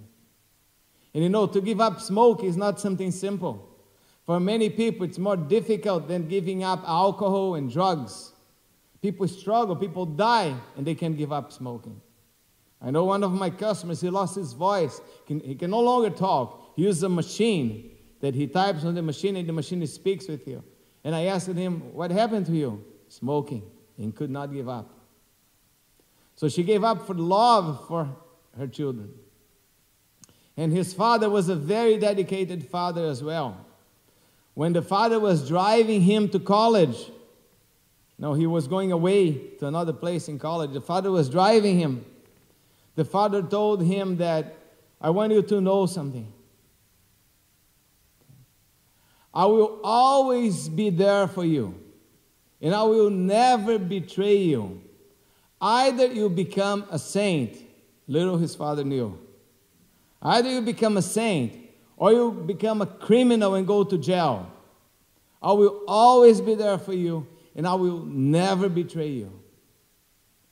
And you know, to give up smoke is not something simple. For many people, it's more difficult than giving up alcohol and drugs. People struggle, people die, and they can't give up smoking. I know one of my customers, he lost his voice. He can no longer talk. He uses a machine that he types on the machine, and the machine speaks with you. And I asked him, "What happened to you?" Smoking. And he could not give up. So she gave up for love for her children. And his father was a very dedicated father as well. When the father was driving him to college, no, he was going away to another place in college. The father was driving him. The father told him that, I want you to know something. I will always be there for you, and I will never betray you. Either you become a saint, little his father knew. Either you become a saint, or you become a criminal and go to jail. I will always be there for you, and I will never betray you.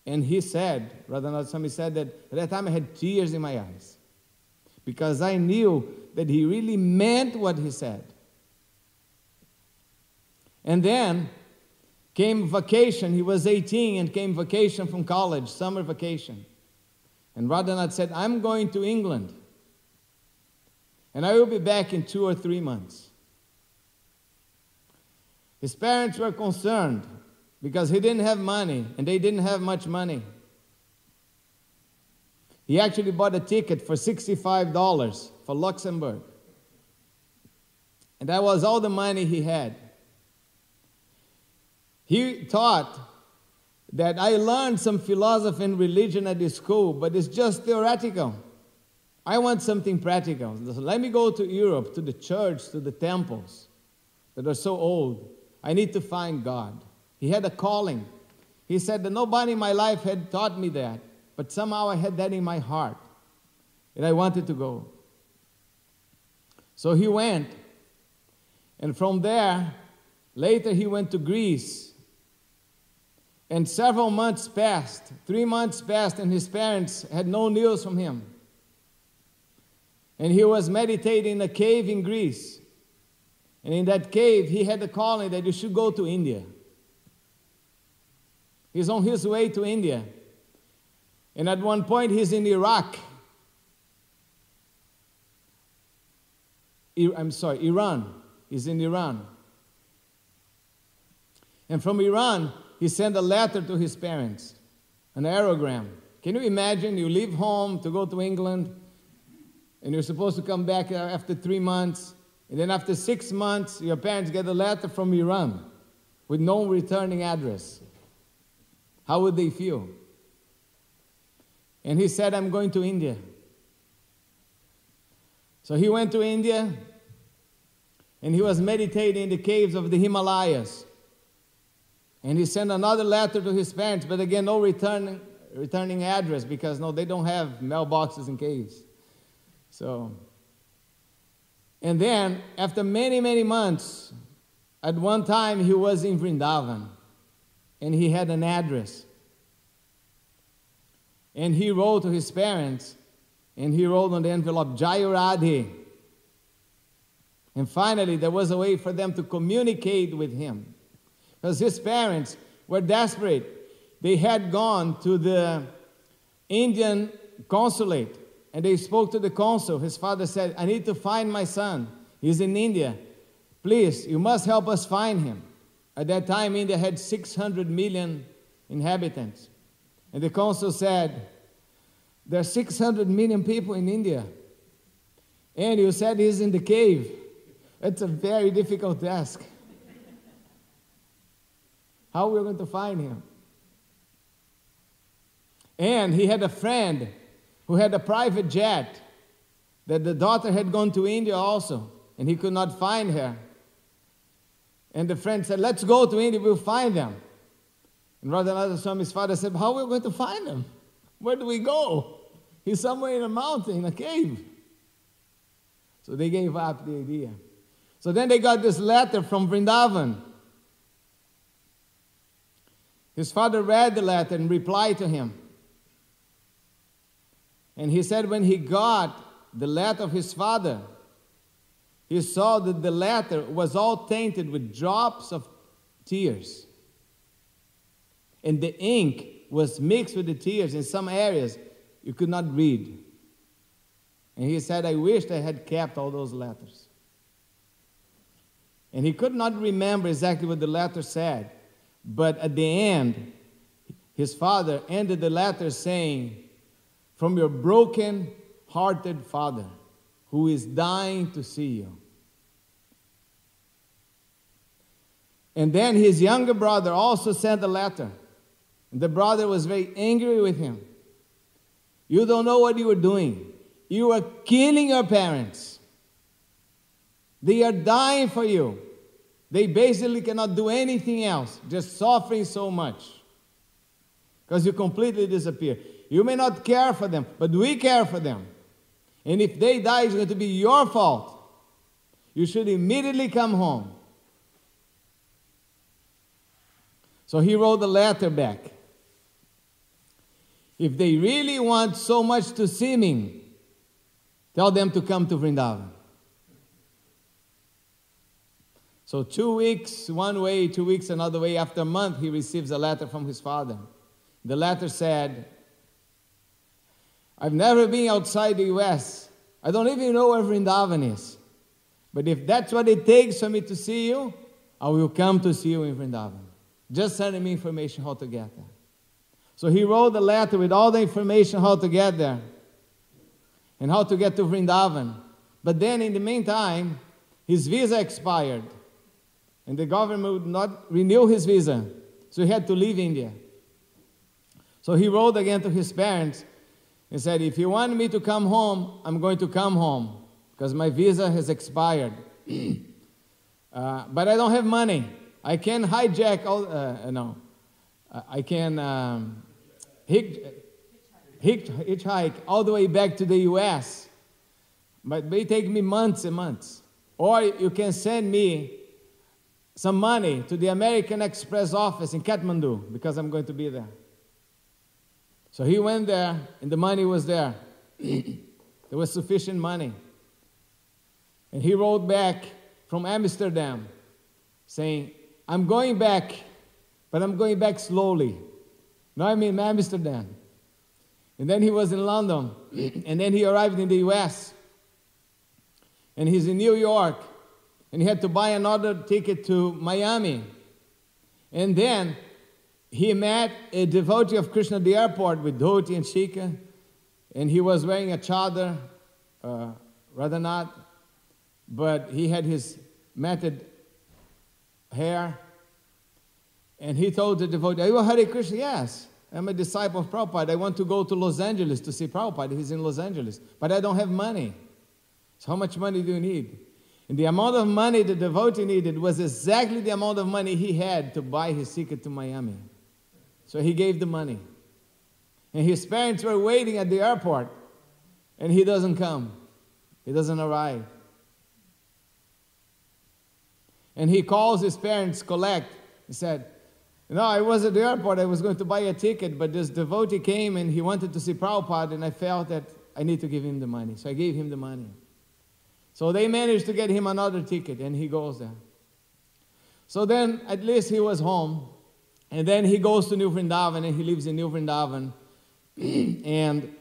And he said, Radhanath Swami said that at that time I had tears in my eyes, because I knew that he really meant what he said. And then came vacation. He was 18 and came vacation from college, summer vacation. And Radhanath said, I'm going to England. And I will be back in 2 or 3 months. His parents were concerned because he didn't have money and they didn't have much money. He actually bought a ticket for $65 for Luxembourg. And that was all the money he had. He thought that I learned some philosophy and religion at this school, but it's just theoretical. I want something practical. So let me go to Europe, to the church, to the temples that are so old. I need to find God. He had a calling. He said that nobody in my life had taught me that, but somehow I had that in my heart, and I wanted to go. So he went, and from there, later he went to Greece. And several months passed, 3 months passed, and his parents had no news from him. And he was meditating in a cave in Greece. And in that cave, he had a calling that you should go to India. He's on his way to India. And at one point, he's in Iran. He's in Iran. And from Iran, he sent a letter to his parents, an aerogram. Can you imagine? You leave home to go to England, and you're supposed to come back after 3 months, and then after 6 months, your parents get a letter from Iran with no returning address. How would they feel? And he said, I'm going to India. So he went to India, and he was meditating in the caves of the Himalayas. And he sent another letter to his parents, but again, no returning address, because no, they don't have mailboxes in caves. So, and then, after many, many months, at one time he was in Vrindavan, and he had an address. And he wrote to his parents, and he wrote on the envelope, Jai Radhe. And finally, there was a way for them to communicate with him. Because his parents were desperate. They had gone to the Indian consulate, and they spoke to the consul. His father said, I need to find my son. He's in India. Please, you must help us find him. At that time, India had 600 million inhabitants. And the consul said, there are 600 million people in India. And you said he's in the cave. It's a very difficult task. How are we going to find him? And he had a friend who had a private jet that the daughter had gone to India also, and he could not find her. And the friend said, let's go to India, we'll find them. And Radhanath Swami's father said, how are we going to find him? Where do we go? He's somewhere in a mountain, in a cave. So they gave up the idea. So then they got this letter from Vrindavan. His father read the letter and replied to him. And he said when he got the letter of his father, he saw that the letter was all tainted with drops of tears. And the ink was mixed with the tears. In some areas, you could not read. And he said, I wished I had kept all those letters. And he could not remember exactly what the letter said. But at the end, his father ended the letter saying, "From your broken-hearted father, who is dying to see you." And then his younger brother also sent a letter. And the brother was very angry with him. "You don't know what you are doing. You are killing your parents. They are dying for you. They basically cannot do anything else, just suffering so much. Because you completely disappear. You may not care for them, but we care for them. And if they die, it's going to be your fault. You should immediately come home." So he wrote a letter back. "If they really want so much to see me, tell them to come to Vrindavan." So 2 weeks one way, 2 weeks another way. After a month, he receives a letter from his father. The letter said, "I've never been outside the U.S. I don't even know where Vrindavan is. But if that's what it takes for me to see you, I will come to see you in Vrindavan. Just send me information how to get there." So he wrote the letter with all the information how to get there and how to get to Vrindavan. But then in the meantime, his visa expired. And the government would not renew his visa. So he had to leave India. So he wrote again to his parents and said, "If you want me to come home, I'm going to come home because my visa has expired. But I don't have money. I can hijack all, I can hitchhike all the way back to the U.S. But it may take me months and months. Or you can send me some money to the American Express office in Kathmandu because I'm going to be there." So he went there and the money was there. There was sufficient money. And he wrote back from Amsterdam saying, "I'm going back, but I'm going back slowly. Now I'm in Amsterdam." And then he was in London. And then he arrived in the U.S. And he's in New York. And he had to buy another ticket to Miami. And then he met a devotee of Krishna at the airport with dhoti and shika. And he was wearing a chadar, rather not. But he had his matted hair. And he told the devotee, "Are you a Hare Krishna?" "Yes, I'm a disciple of Prabhupada. I want to go to Los Angeles to see Prabhupada. He's in Los Angeles. But I don't have money." "So how much money do you need?" And the amount of money the devotee needed was exactly the amount of money he had to buy his ticket to Miami. So he gave the money. And his parents were waiting at the airport. And he doesn't come. He doesn't arrive. And he calls his parents, collect. He said, "No, I was at the airport. I was going to buy a ticket, but this devotee came and he wanted to see Prabhupada, and I felt that I need to give him the money." So I gave him the money. So they managed to get him another ticket, and he goes there. So then, at least he was home. And then he goes to New Vrindavan, and he lives in New Vrindavan. And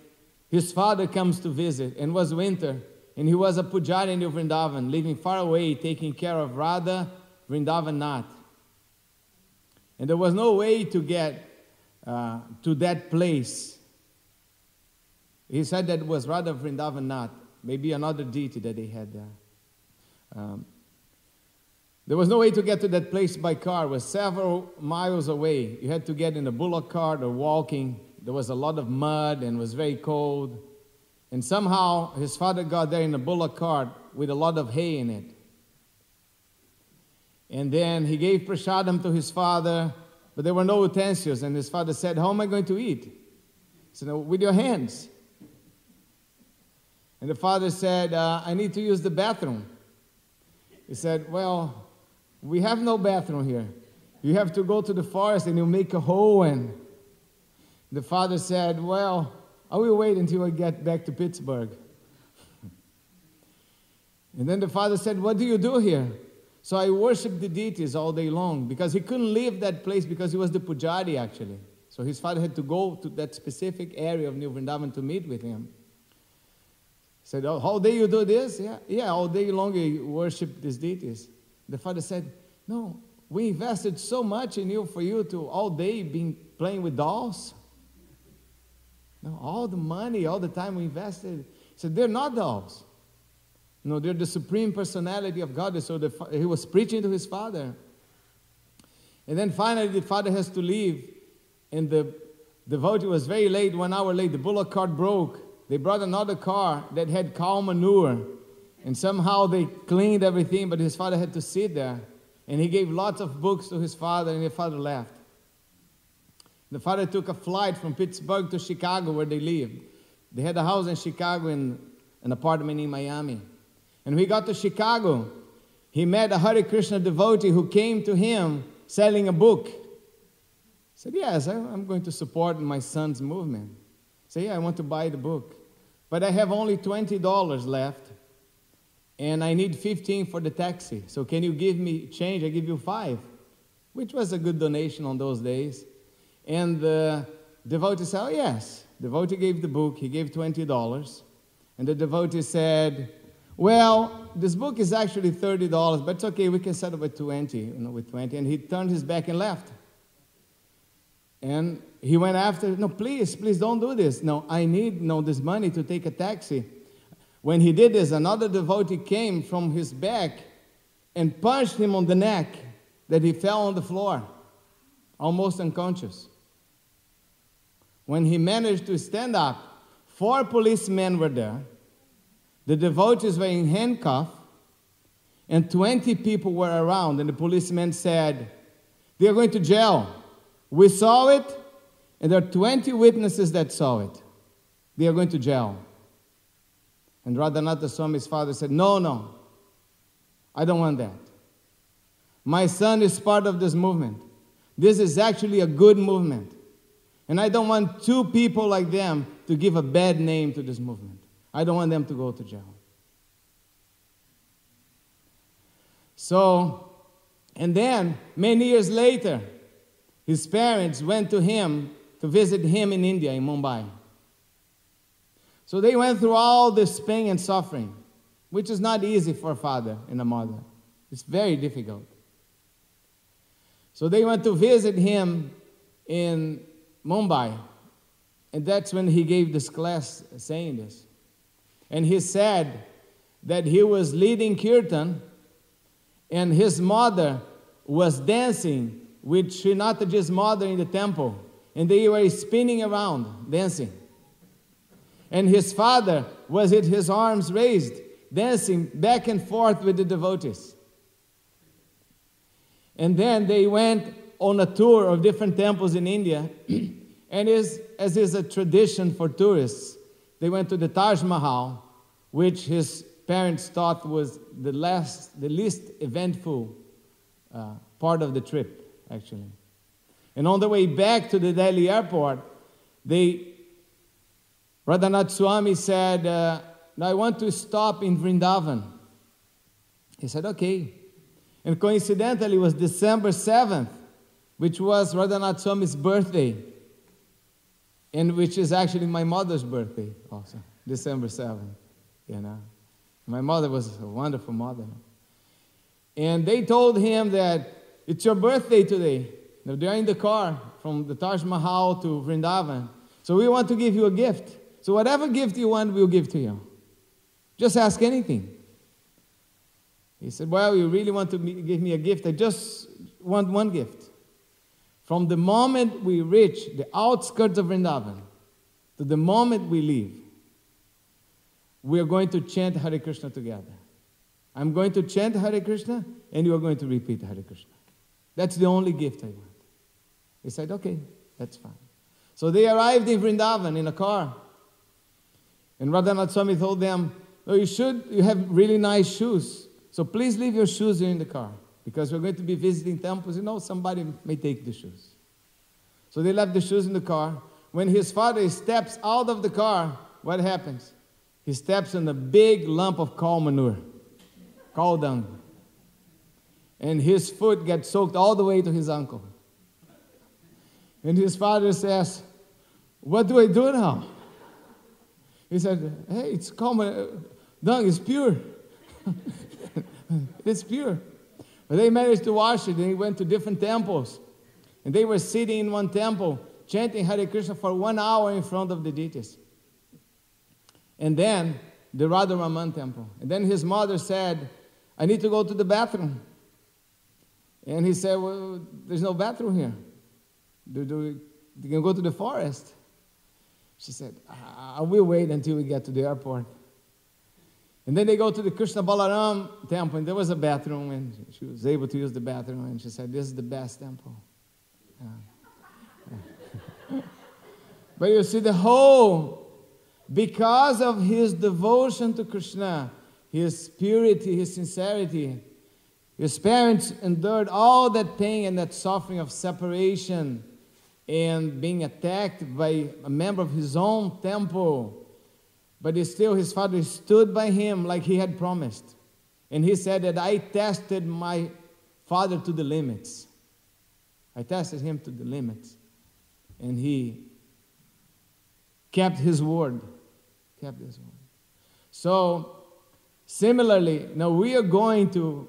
his father comes to visit, and it was winter. And he was a pujari in New Vrindavan, living far away, taking care of Radha Vrindavan Nath. And there was no way to get to that place. He said that it was Radha Vrindavan Nath, maybe another deity that they had there. There was no way to get to that place by car. It was several miles away. You had to get in a bullock cart or walking. There was a lot of mud and it was very cold. And somehow his father got there in a bullock cart with a lot of hay in it. And then he gave prasadam to his father, but there were no utensils. And his father said, "How am I going to eat?" He said, "No, with your hands." And the father said, "I need to use the bathroom." He said, "Well, we have no bathroom here. You have to go to the forest and you make a hole." And the father said, "Well, I will wait until I get back to Pittsburgh." And then the father said, "What do you do here?" "So I worship the deities all day long," because he couldn't leave that place because he was the pujari actually. So his father had to go to that specific area of New Vrindavan to meet with him. He said, "Oh, all day you do this?" Yeah, all day long you worship these deities." The father said, "No, we invested so much in you for you to all day being playing with dolls? No, all the money, all the time we invested. He said, they're not dolls. No, they're the supreme personality of God. So he was preaching to his father. And then finally the father has to leave. And the devotee was very late, 1 hour late. The bullock cart broke. They brought another car that had cow manure. And somehow they cleaned everything, but his father had to sit there. And he gave lots of books to his father, and his father left. The father took a flight from Pittsburgh to Chicago, where they lived. They had a house in Chicago and an apartment in Miami. And when he got to Chicago, he met a Hare Krishna devotee who came to him selling a book. He said, yes, I'm going to support my son's movement. He said, yeah, I want to buy the book. But I have only $20 left, and I need $15 for the taxi. So can you give me change? I give you $5, which was a good donation on those days. And the devotee said, oh, yes. The devotee gave the book. He gave $20. And the devotee said, well, this book is actually $30, but it's okay. We can settle with 20, with 20. And he turned his back and left. And he went after, no, please don't do this. No, I need this money to take a taxi. When he did this, another devotee came from his back and punched him on the neck that he fell on the floor, almost unconscious. When he managed to stand up, 4 policemen were there. The devotees were in handcuffs, and 20 people were around. And the policeman said, they are going to jail. We saw it, and there are 20 witnesses that saw it. They are going to jail. And Radhanatha Swami's father said, no, I don't want that. My son is part of this movement. This is actually a good movement. And I don't want 2 people like them to give a bad name to this movement. I don't want them to go to jail. So, and then, many years later, his parents went to him to visit him in India, in Mumbai. So they went through all this pain and suffering, which is not easy for a father and a mother. It's very difficult. So they went to visit him in Mumbai, and that's when he gave this class saying this. And he said that he was leading Kirtan, and his mother was dancing with Srinathaji's mother in the temple, and they were spinning around, dancing. And his father was with his arms raised, dancing back and forth with the devotees. And then they went on a tour of different temples in India, and as is a tradition for tourists, they went to the Taj Mahal, which his parents thought was the least eventful part of the trip, actually. And on the way back to the Delhi airport, Radhanath Swami said, I want to stop in Vrindavan. He said, okay. And coincidentally, it was December 7th, which was Radhanath Swami's birthday, and which is actually my mother's birthday also, December 7th, My mother was a wonderful mother. And they told him that it's your birthday today. Now, they're in the car from the Taj Mahal to Vrindavan. So we want to give you a gift. So whatever gift you want, we'll give to you. Just ask anything. He said, well, you really want to give me a gift? I just want one gift. From the moment we reach the outskirts of Vrindavan to the moment we leave, we are going to chant Hare Krishna together. I'm going to chant Hare Krishna, and you are going to repeat Hare Krishna. That's the only gift I want. He said, okay, that's fine. So they arrived in Vrindavan in a car. And Radhanath Swami told them, oh, you have really nice shoes. So please leave your shoes here in the car, because we're going to be visiting temples. Somebody may take the shoes. So they left the shoes in the car. When his father steps out of the car, what happens? He steps on a big lump of cow manure, cow dung. And his foot gets soaked all the way to his ankle. And his father says, what do I do now? He said, hey, it's cow dung, it's pure. It's pure. But they managed to wash it, and he went to different temples. And they were sitting in one temple, chanting Hare Krishna for 1 hour in front of the deities. And then the Radharaman temple. And then his mother said, I need to go to the bathroom. And he said, well, there's no bathroom here. You can go to the forest. She said, I will wait until we get to the airport. And then they go to the Krishna Balaram temple, and there was a bathroom, and she was able to use the bathroom, and she said, this is the best temple. But you see, because of his devotion to Krishna, his purity, his sincerity, his parents endured all that pain and that suffering of separation and being attacked by a member of his own temple. But still, his father stood by him like he had promised. And he said that I tested my father to the limits. I tested him to the limits. And he kept his word. Kept his word. So, similarly, now we are going to,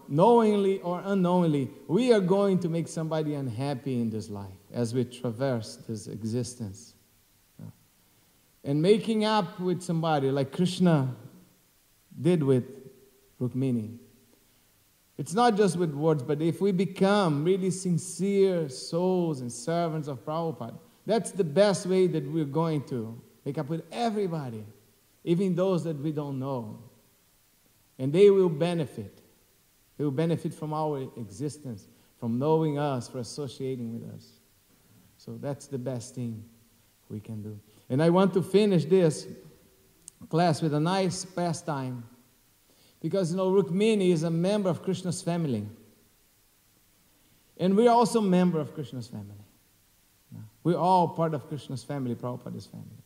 knowingly or unknowingly, we are going to make somebody unhappy in this life as we traverse this existence. And making up with somebody like Krishna did with Rukmini. It's not just with words, but if we become really sincere souls and servants of Prabhupada, that's the best way that we're going to make up with everybody, even those that we don't know. And they will benefit. They will benefit from our existence, from knowing us, for associating with us. So that's the best thing we can do. And I want to finish this class with a nice pastime. Because, Rukmini is a member of Krishna's family. And we are also a member of Krishna's family. We're all part of Krishna's family, Prabhupada's family.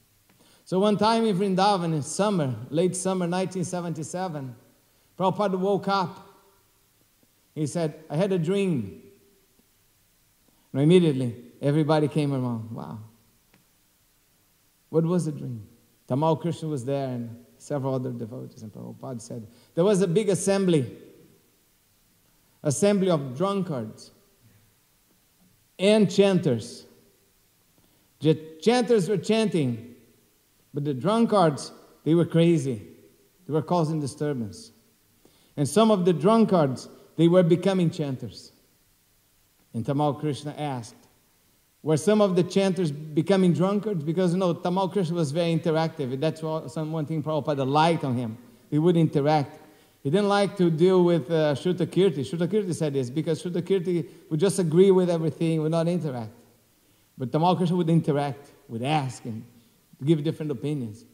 So one time in Vrindavan in summer, late summer 1977, Prabhupada woke up. He said, I had a dream. And immediately, everybody came around. Wow. What was the dream? Tamal Krishna was there and several other devotees. And Prabhupada said, there was a big assembly of drunkards and chanters. The chanters were chanting, but the drunkards, they were crazy. They were causing disturbance. And some of the drunkards, they were becoming chanters. And Tamal Krishna asked, were some of the chanters becoming drunkards? Because, Tamal Krishna was very interactive. That's one thing Prabhupada liked on him. He would interact. He didn't like to deal with Shruta Kirti. Shruta Kirti said this, because Shruta Kirti would just agree with everything, would not interact. But Tamal Krishna would interact, would ask, and give different opinions.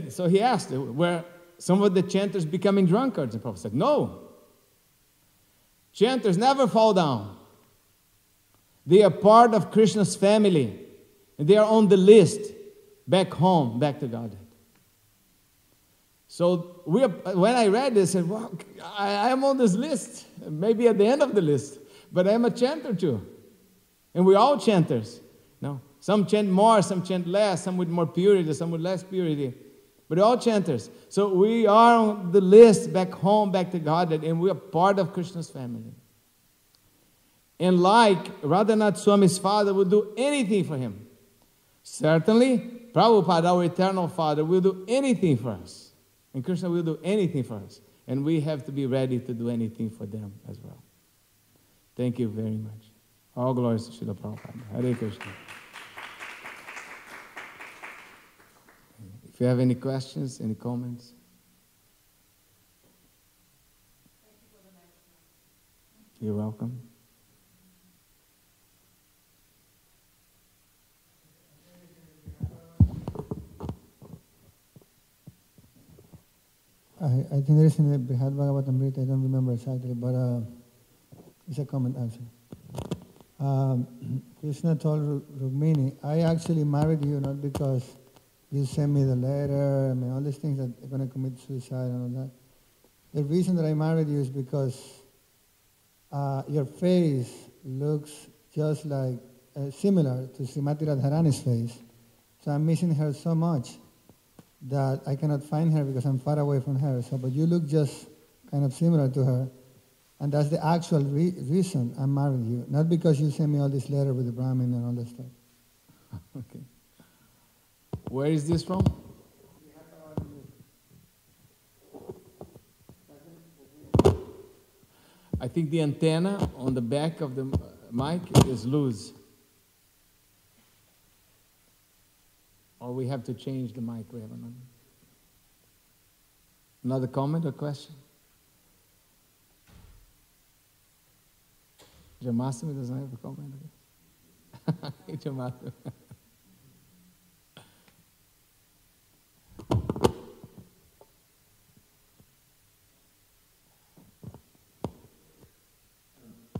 So he asked, were some of the chanters becoming drunkards? And Prabhupada said, no. Chanters never fall down. They are part of Krishna's family. And they are on the list back home, back to Godhead. So when I read this, I said, well, I am on this list. Maybe at the end of the list. But I am a chanter too. And we're all chanters. Some chant more, some chant less, some with more purity, some with less purity. But we're all chanters. So we are on the list back home, back to Godhead. And we are part of Krishna's family. And like Radhanath Swami's father would do anything for him. Certainly, Prabhupada, our eternal father, will do anything for us. And Krishna will do anything for us. And we have to be ready to do anything for them as well. Thank you very much. All glories to Srila Prabhupada. Hare Krishna. If you have any questions, any comments. You're welcome. I think there is in the Brihad Bhagavatamrita, I don't remember exactly, but it's a comment answer. Krishna told Rukmini, I actually married you not because you sent me the letter, all these things that you're going to commit suicide and all that. The reason that I married you is because your face looks just like, similar to Srimati Radharani's face. So I'm missing her so much that I cannot find her because I'm far away from her. So, but you look just kind of similar to her. And that's the actual reason I'm marrying you. Not because you sent me all this letter with the Brahmin and all that stuff. Okay. Where is this from? I think the antenna on the back of the mic is loose. Or we have to change the mic. We have another comment or question? Jamassimo doesn't have a comment. Jamassimo.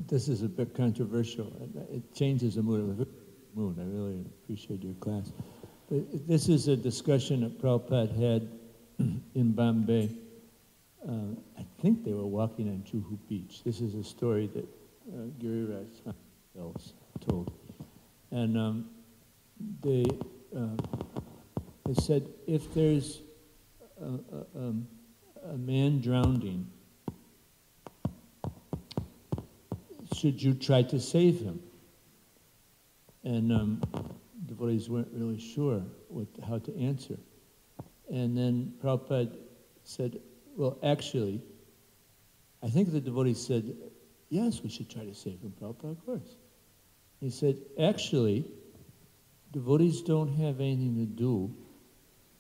This is a bit controversial. It changes the mood. I really appreciate your class. This is a discussion that Prabhupada had in Bombay. I think they were walking on Juhu Beach. This is a story that Giriraj else told. And they said, if there's a man drowning, should you try to save him? And devotees weren't really sure how to answer. And then Prabhupada said, well, actually, I think the devotees said, yes, we should try to save him, Prabhupada, of course. He said, actually, devotees don't have anything to do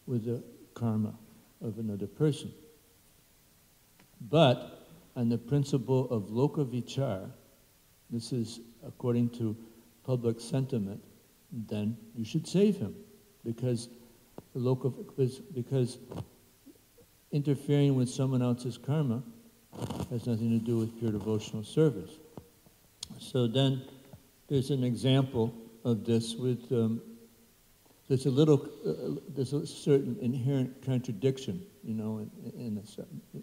with the karma of another person. But on the principle of loka vichar, this is according to public sentiment, then you should save him, because because interfering with someone else's karma has nothing to do with pure devotional service. So then there's an example of this with there's a certain inherent contradiction, in this.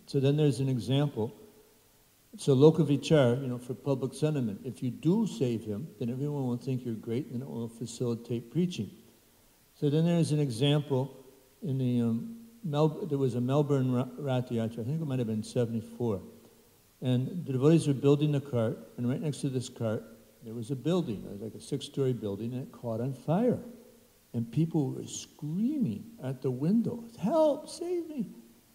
So then there's an example. So loka vichar, for public sentiment, if you do save him, then everyone will think you're great, and it will facilitate preaching. So then there's an example in the there was a Melbourne Rath Yatra, I think it might have been 74, and the devotees were building the cart, and right next to this cart there was a building, it was like a 6-story building, and it caught on fire, and people were screaming at the windows, "Help! Save me!"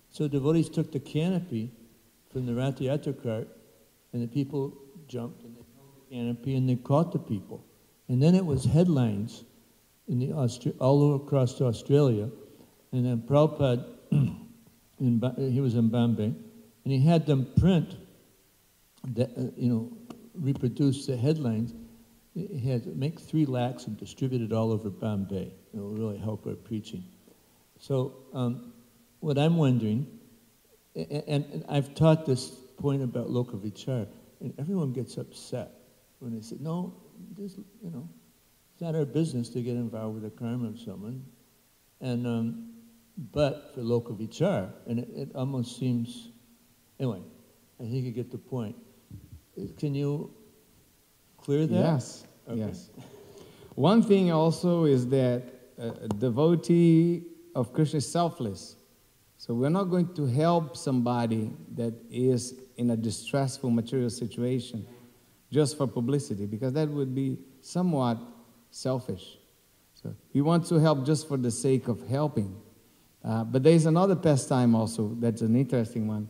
So devotees took the canopy from the Rath Yatra cart, and the people jumped and they held the canopy and they caught the people. And then it was headlines in all across Australia. And then Prabhupada, he was in Bombay, and he had them print, reproduce the headlines. He had to make 3 lakhs and distribute it all over Bombay. It will really help our preaching. So what I'm wondering, and I've taught this point about loka vichar, and everyone gets upset when they say, no, this, it's not our business to get involved with the karma of someone. And but for loka vichar, and it almost seems, anyway, I think you get the point. Can you clear that? Yes, okay. Yes. One thing also is that a devotee of Krishna is selfless. So we're not going to help somebody that is in a distressful material situation just for publicity, because that would be somewhat selfish. So we want to help just for the sake of helping. But there is another pastime also that's an interesting one.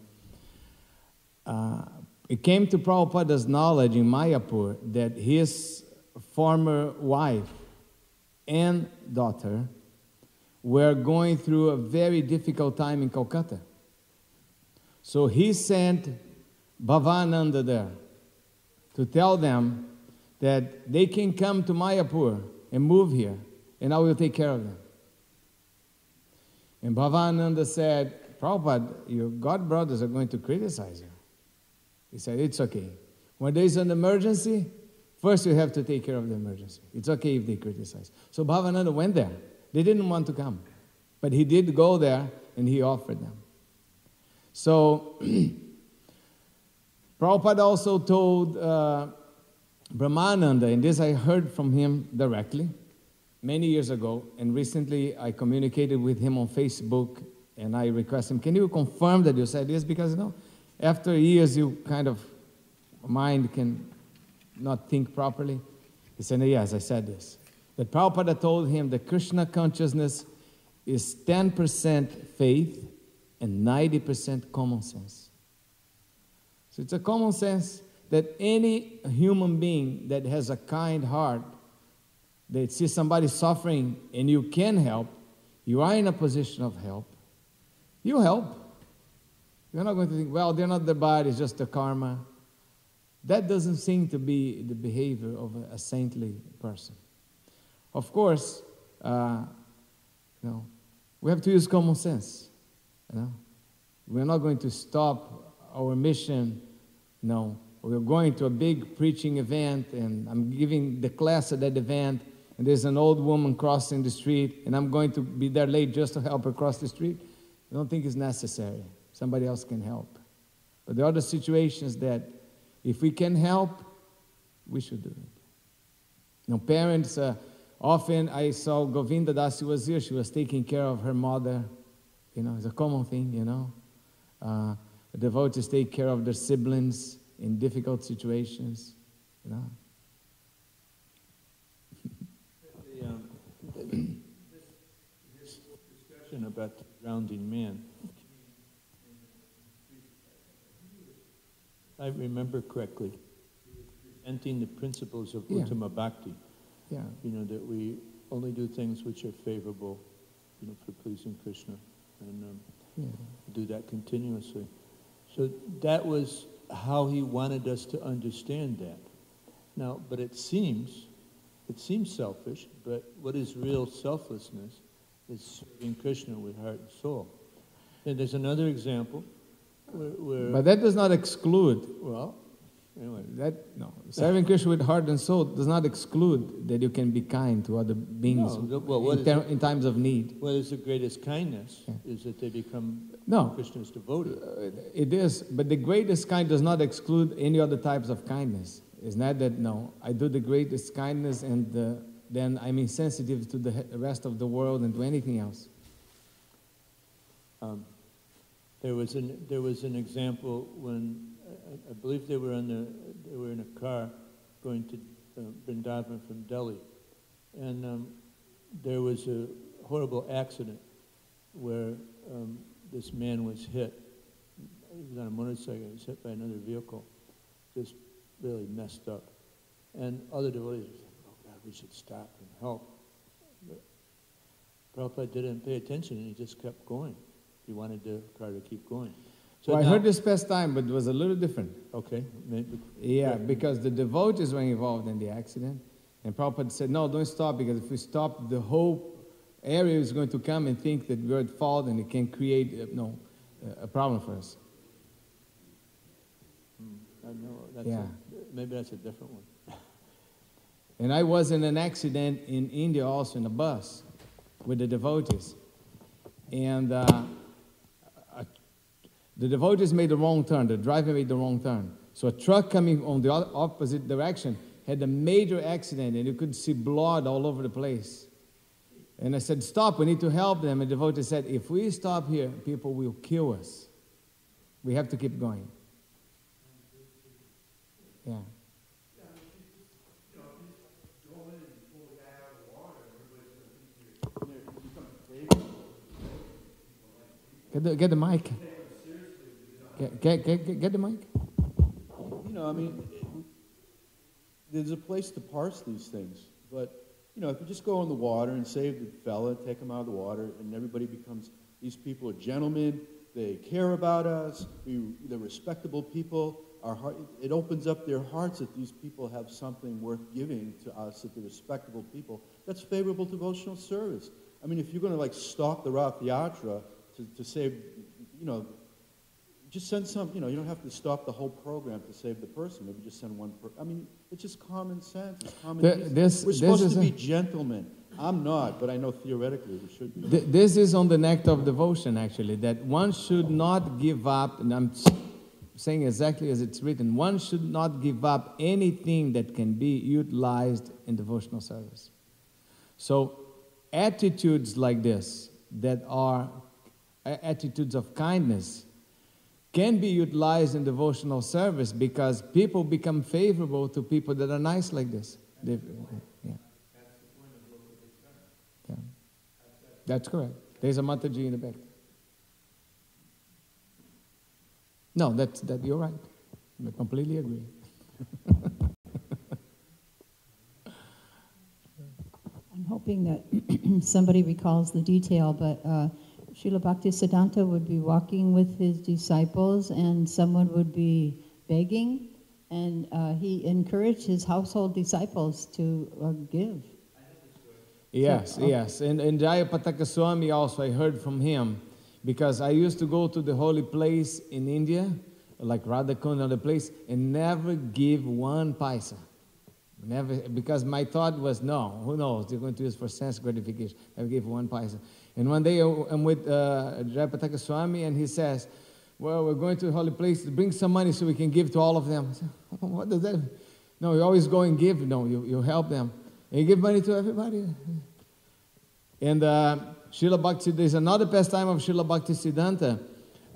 It came to Prabhupada's knowledge in Mayapur that his former wife and daughter were going through a very difficult time in Calcutta. So he sent Bhavananda there to tell them that they can come to Mayapur and move here, and I will take care of them. And Bhavananda said, Prabhupada, your god brothers are going to criticize you. He said, it's okay. When there is an emergency, first you have to take care of the emergency. It's okay if they criticize. So Bhavananda went there. They didn't want to come, but he did go there and he offered them. So Prabhupada also told Brahmananda, and this I heard from him directly many years ago, and recently I communicated with him on Facebook, and I requested him, can you confirm that you said this? Because after years you kind of mind can not think properly. He said, yes, I said this. That Prabhupada told him that Krishna consciousness is 10% faith and 90% common sense. So it's a common sense that any human being that has a kind heart, that sees somebody suffering and you can help, you are in a position of help, you help. You're not going to think, well, they're not the body, it's just the karma. That doesn't seem to be the behavior of a saintly person. Of course, we have to use common sense. We're not going to stop our mission. No, we're going to a big preaching event, and I'm giving the class at that event, and there's an old woman crossing the street, and I'm going to be there late just to help her cross the street. I don't think it's necessary. Somebody else can help. But there are other situations that if we can help, we should do it. Parents, often I saw Govinda Dasi was here. She was taking care of her mother. It's a common thing, Devotees take care of their siblings in difficult situations, This discussion about the grounding man, I remember correctly, presenting the principles of Uttama Bhakti. Yeah. That we only do things which are favorable, for pleasing Krishna, and do that continuously. So that was how he wanted us to understand that. Now, but it seems selfish, but what is real selflessness is serving Krishna with heart and soul. And there's another example where but that does not exclude. Well, anyway. Serving Krishna with heart and soul does not exclude that you can be kind to other beings in times of need. What is the greatest kindness is that they become Krishna's devotee. It is, but the greatest kind does not exclude any other types of kindness. It's not that, I do the greatest kindness and then I'm insensitive to the rest of the world and to anything else. There was an example when I believe they were in a car going to Vrindavan from Delhi, and there was a horrible accident where this man was hit. He was on a motorcycle. He was hit by another vehicle, just really messed up. And other devotees were saying, "Oh God, we should stop and help." But Prabhupada didn't pay attention, and he just kept going. He wanted the car to keep going. So I heard this past time, but it was a little different. Okay. Because the devotees were involved in the accident, and Prabhupada said, no, don't stop, because if we stop, the whole area is going to come and think that we're at fault, and it can create a problem for us. I know. Maybe that's a different one. And I was in an accident in India also in a bus with the devotees. And the devotees made the wrong turn. The driver made the wrong turn. So a truck coming on the opposite direction had a major accident, and you could see blood all over the place. And I said, stop, we need to help them. And the devotee said, if we stop here, people will kill us. We have to keep going. Yeah. Get the mic. Get the mic. There's a place to parse these things. But, if you just go in the water and save the fella, take him out of the water, and everybody becomes, these people are gentlemen, they care about us, they're respectable people. It opens up their hearts that these people have something worth giving to us, that they're respectable people. That's favorable devotional service. If you're going to, stop the Rath Yatra to save, just send some, you don't have to stop the whole program to save the person. Maybe just send one person. It's just common sense. It's common sense. We're supposed to be gentlemen. I'm not, but I know theoretically we should be. This is on the neck of devotion, actually, that one should not give up, and I'm saying exactly as it's written, one should not give up anything that can be utilized in devotional service. So attitudes like this, that are attitudes of kindness, can be utilized in devotional service because people become favorable to people that are nice like this. Yeah. Yeah. That's correct. There's a Mataji in the back. No, that you're right. I completely agree. I'm hoping that somebody recalls the detail, but Srila Bhaktisiddhanta would be walking with his disciples and someone would be begging, and he encouraged his household disciples to give. Yes, yes. And Jayapataka Swami also, I heard from him, because I used to go to the holy place in India, like Radhakund, other place, and never give one paisa. Never, because my thought was, no, who knows, they're going to use for sense gratification. Never give one paisa. And one day I'm with Jayapataka Swami, and he says, well, we're going to the holy place to bring some money so we can give to all of them. I said, what does that mean? No, you always go and give. No, you help them. And you give money to everybody. And Srila Bhakti, there's another pastime of Srila Bhaktisiddhanta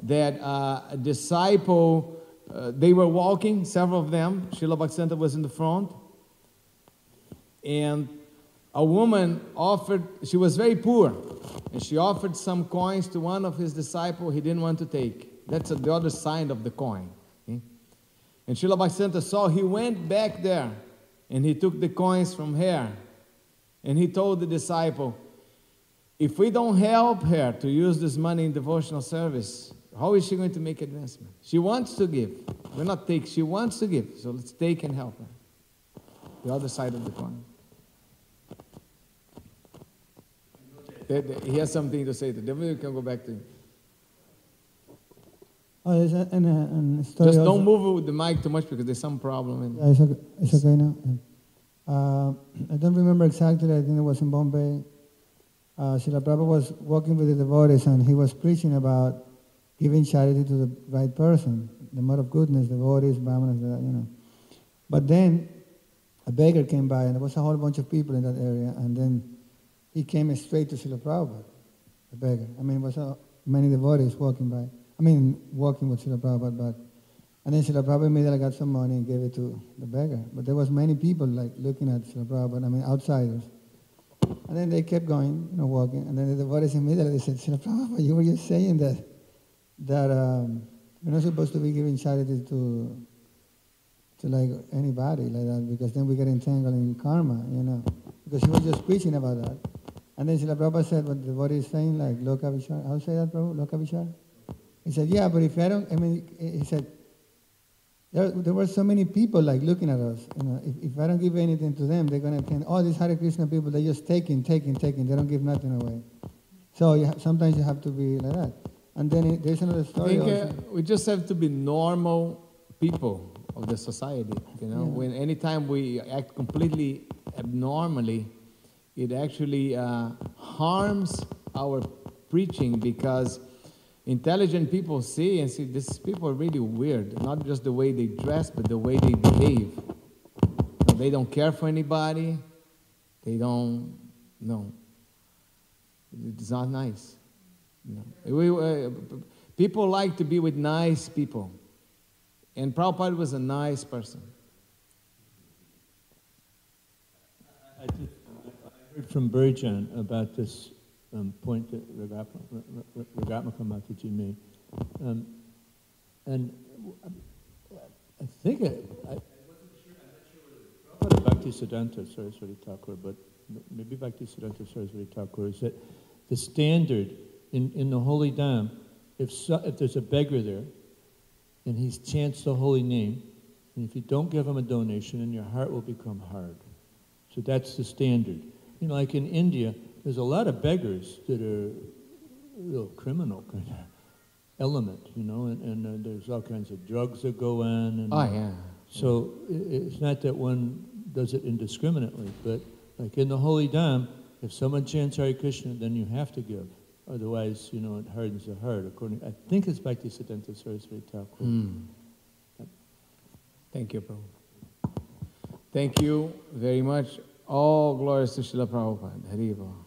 that a disciple, they were walking, several of them. Srila Bhaktisiddhanta was in the front. And a woman offered, she was very poor, and she offered some coins to one of his disciples he didn't want to take. That's the other side of the coin. Okay? And Srila Bhaktisiddhanta saw, he went back there, and he took the coins from her, and he told the disciple, if we don't help her to use this money in devotional service, how is she going to make advancement? She wants to give. We're not take, she wants to give. So let's take and help her. The other side of the coin. He has something to say to them. We can go back to him. Oh, there's a story. Just also. don't move with the mic too much because there's some problem. Yeah, it's okay now. I don't remember exactly. I think it was in Bombay. Srila Prabhupada was walking with the devotees and he was preaching about giving charity to the right person, the mode of goodness, devotees, brahmanas, you know. But then a beggar came by and there was a whole bunch of people in that area, and then he came straight to Srila Prabhupada, the beggar. I mean, it was many devotees walking by. I mean, walking with Srila Prabhupada, but... And then Srila Prabhupada immediately got some money and gave it to the beggar. But there was many people like looking at Srila Prabhupada, I mean, outsiders. And then they kept going, you know, walking. And then the devotees immediately said, Srila Prabhupada, you were just saying that we're not supposed to be giving charity to like anybody like that, because then we get entangled in karma, you know. Because he was just preaching about that. And then Srila Prabhupada said what the devotee is saying, like, Loka Vichar. How say that, Prabhu? Loka Vichar? He said, yeah, but if I don't, I mean, he said, there were so many people like looking at us. You know, if I don't give anything to them, they're going to think, oh, these Hare Krishna people, they're just taking. They don't give nothing away. So sometimes you have to be like that. And then there's another story. I think we just have to be normal people of the society. You know, when anytime we act completely abnormally, it actually harms our preaching, because intelligent people see and see these people are really weird. Not just the way they dress, but the way they behave. They don't care for anybody. They don't. No. It's not nice. No. People like to be with nice people. And Prabhupada was a nice person. I heard from Burjan about this point that Ragatmaka Mataji made. And I think I wasn't sure, I'm not sure whether Bhaktisiddhanta Saraswati Thakur, but maybe Bhaktisiddhanta Saraswati Thakur, is that the standard in the holy dham, if there's a beggar there, and he chants the holy name, and if you don't give him a donation, then your heart will become hard. So that's the standard. You know, like in India, there's a lot of beggars that are real criminal kind of element, you know, and there's all kinds of drugs that go on. And, oh, yeah. So it's not that one does it indiscriminately, but like in the holy dham, if someone chants Hare Krishna, then you have to give. Otherwise, you know, it hardens the heart. I think it's Bhaktisiddhanta Saraswati Thakur. Thank you, Prabhu. Thank you very much. All glories to Srila Prabhupada. Hare Krishna.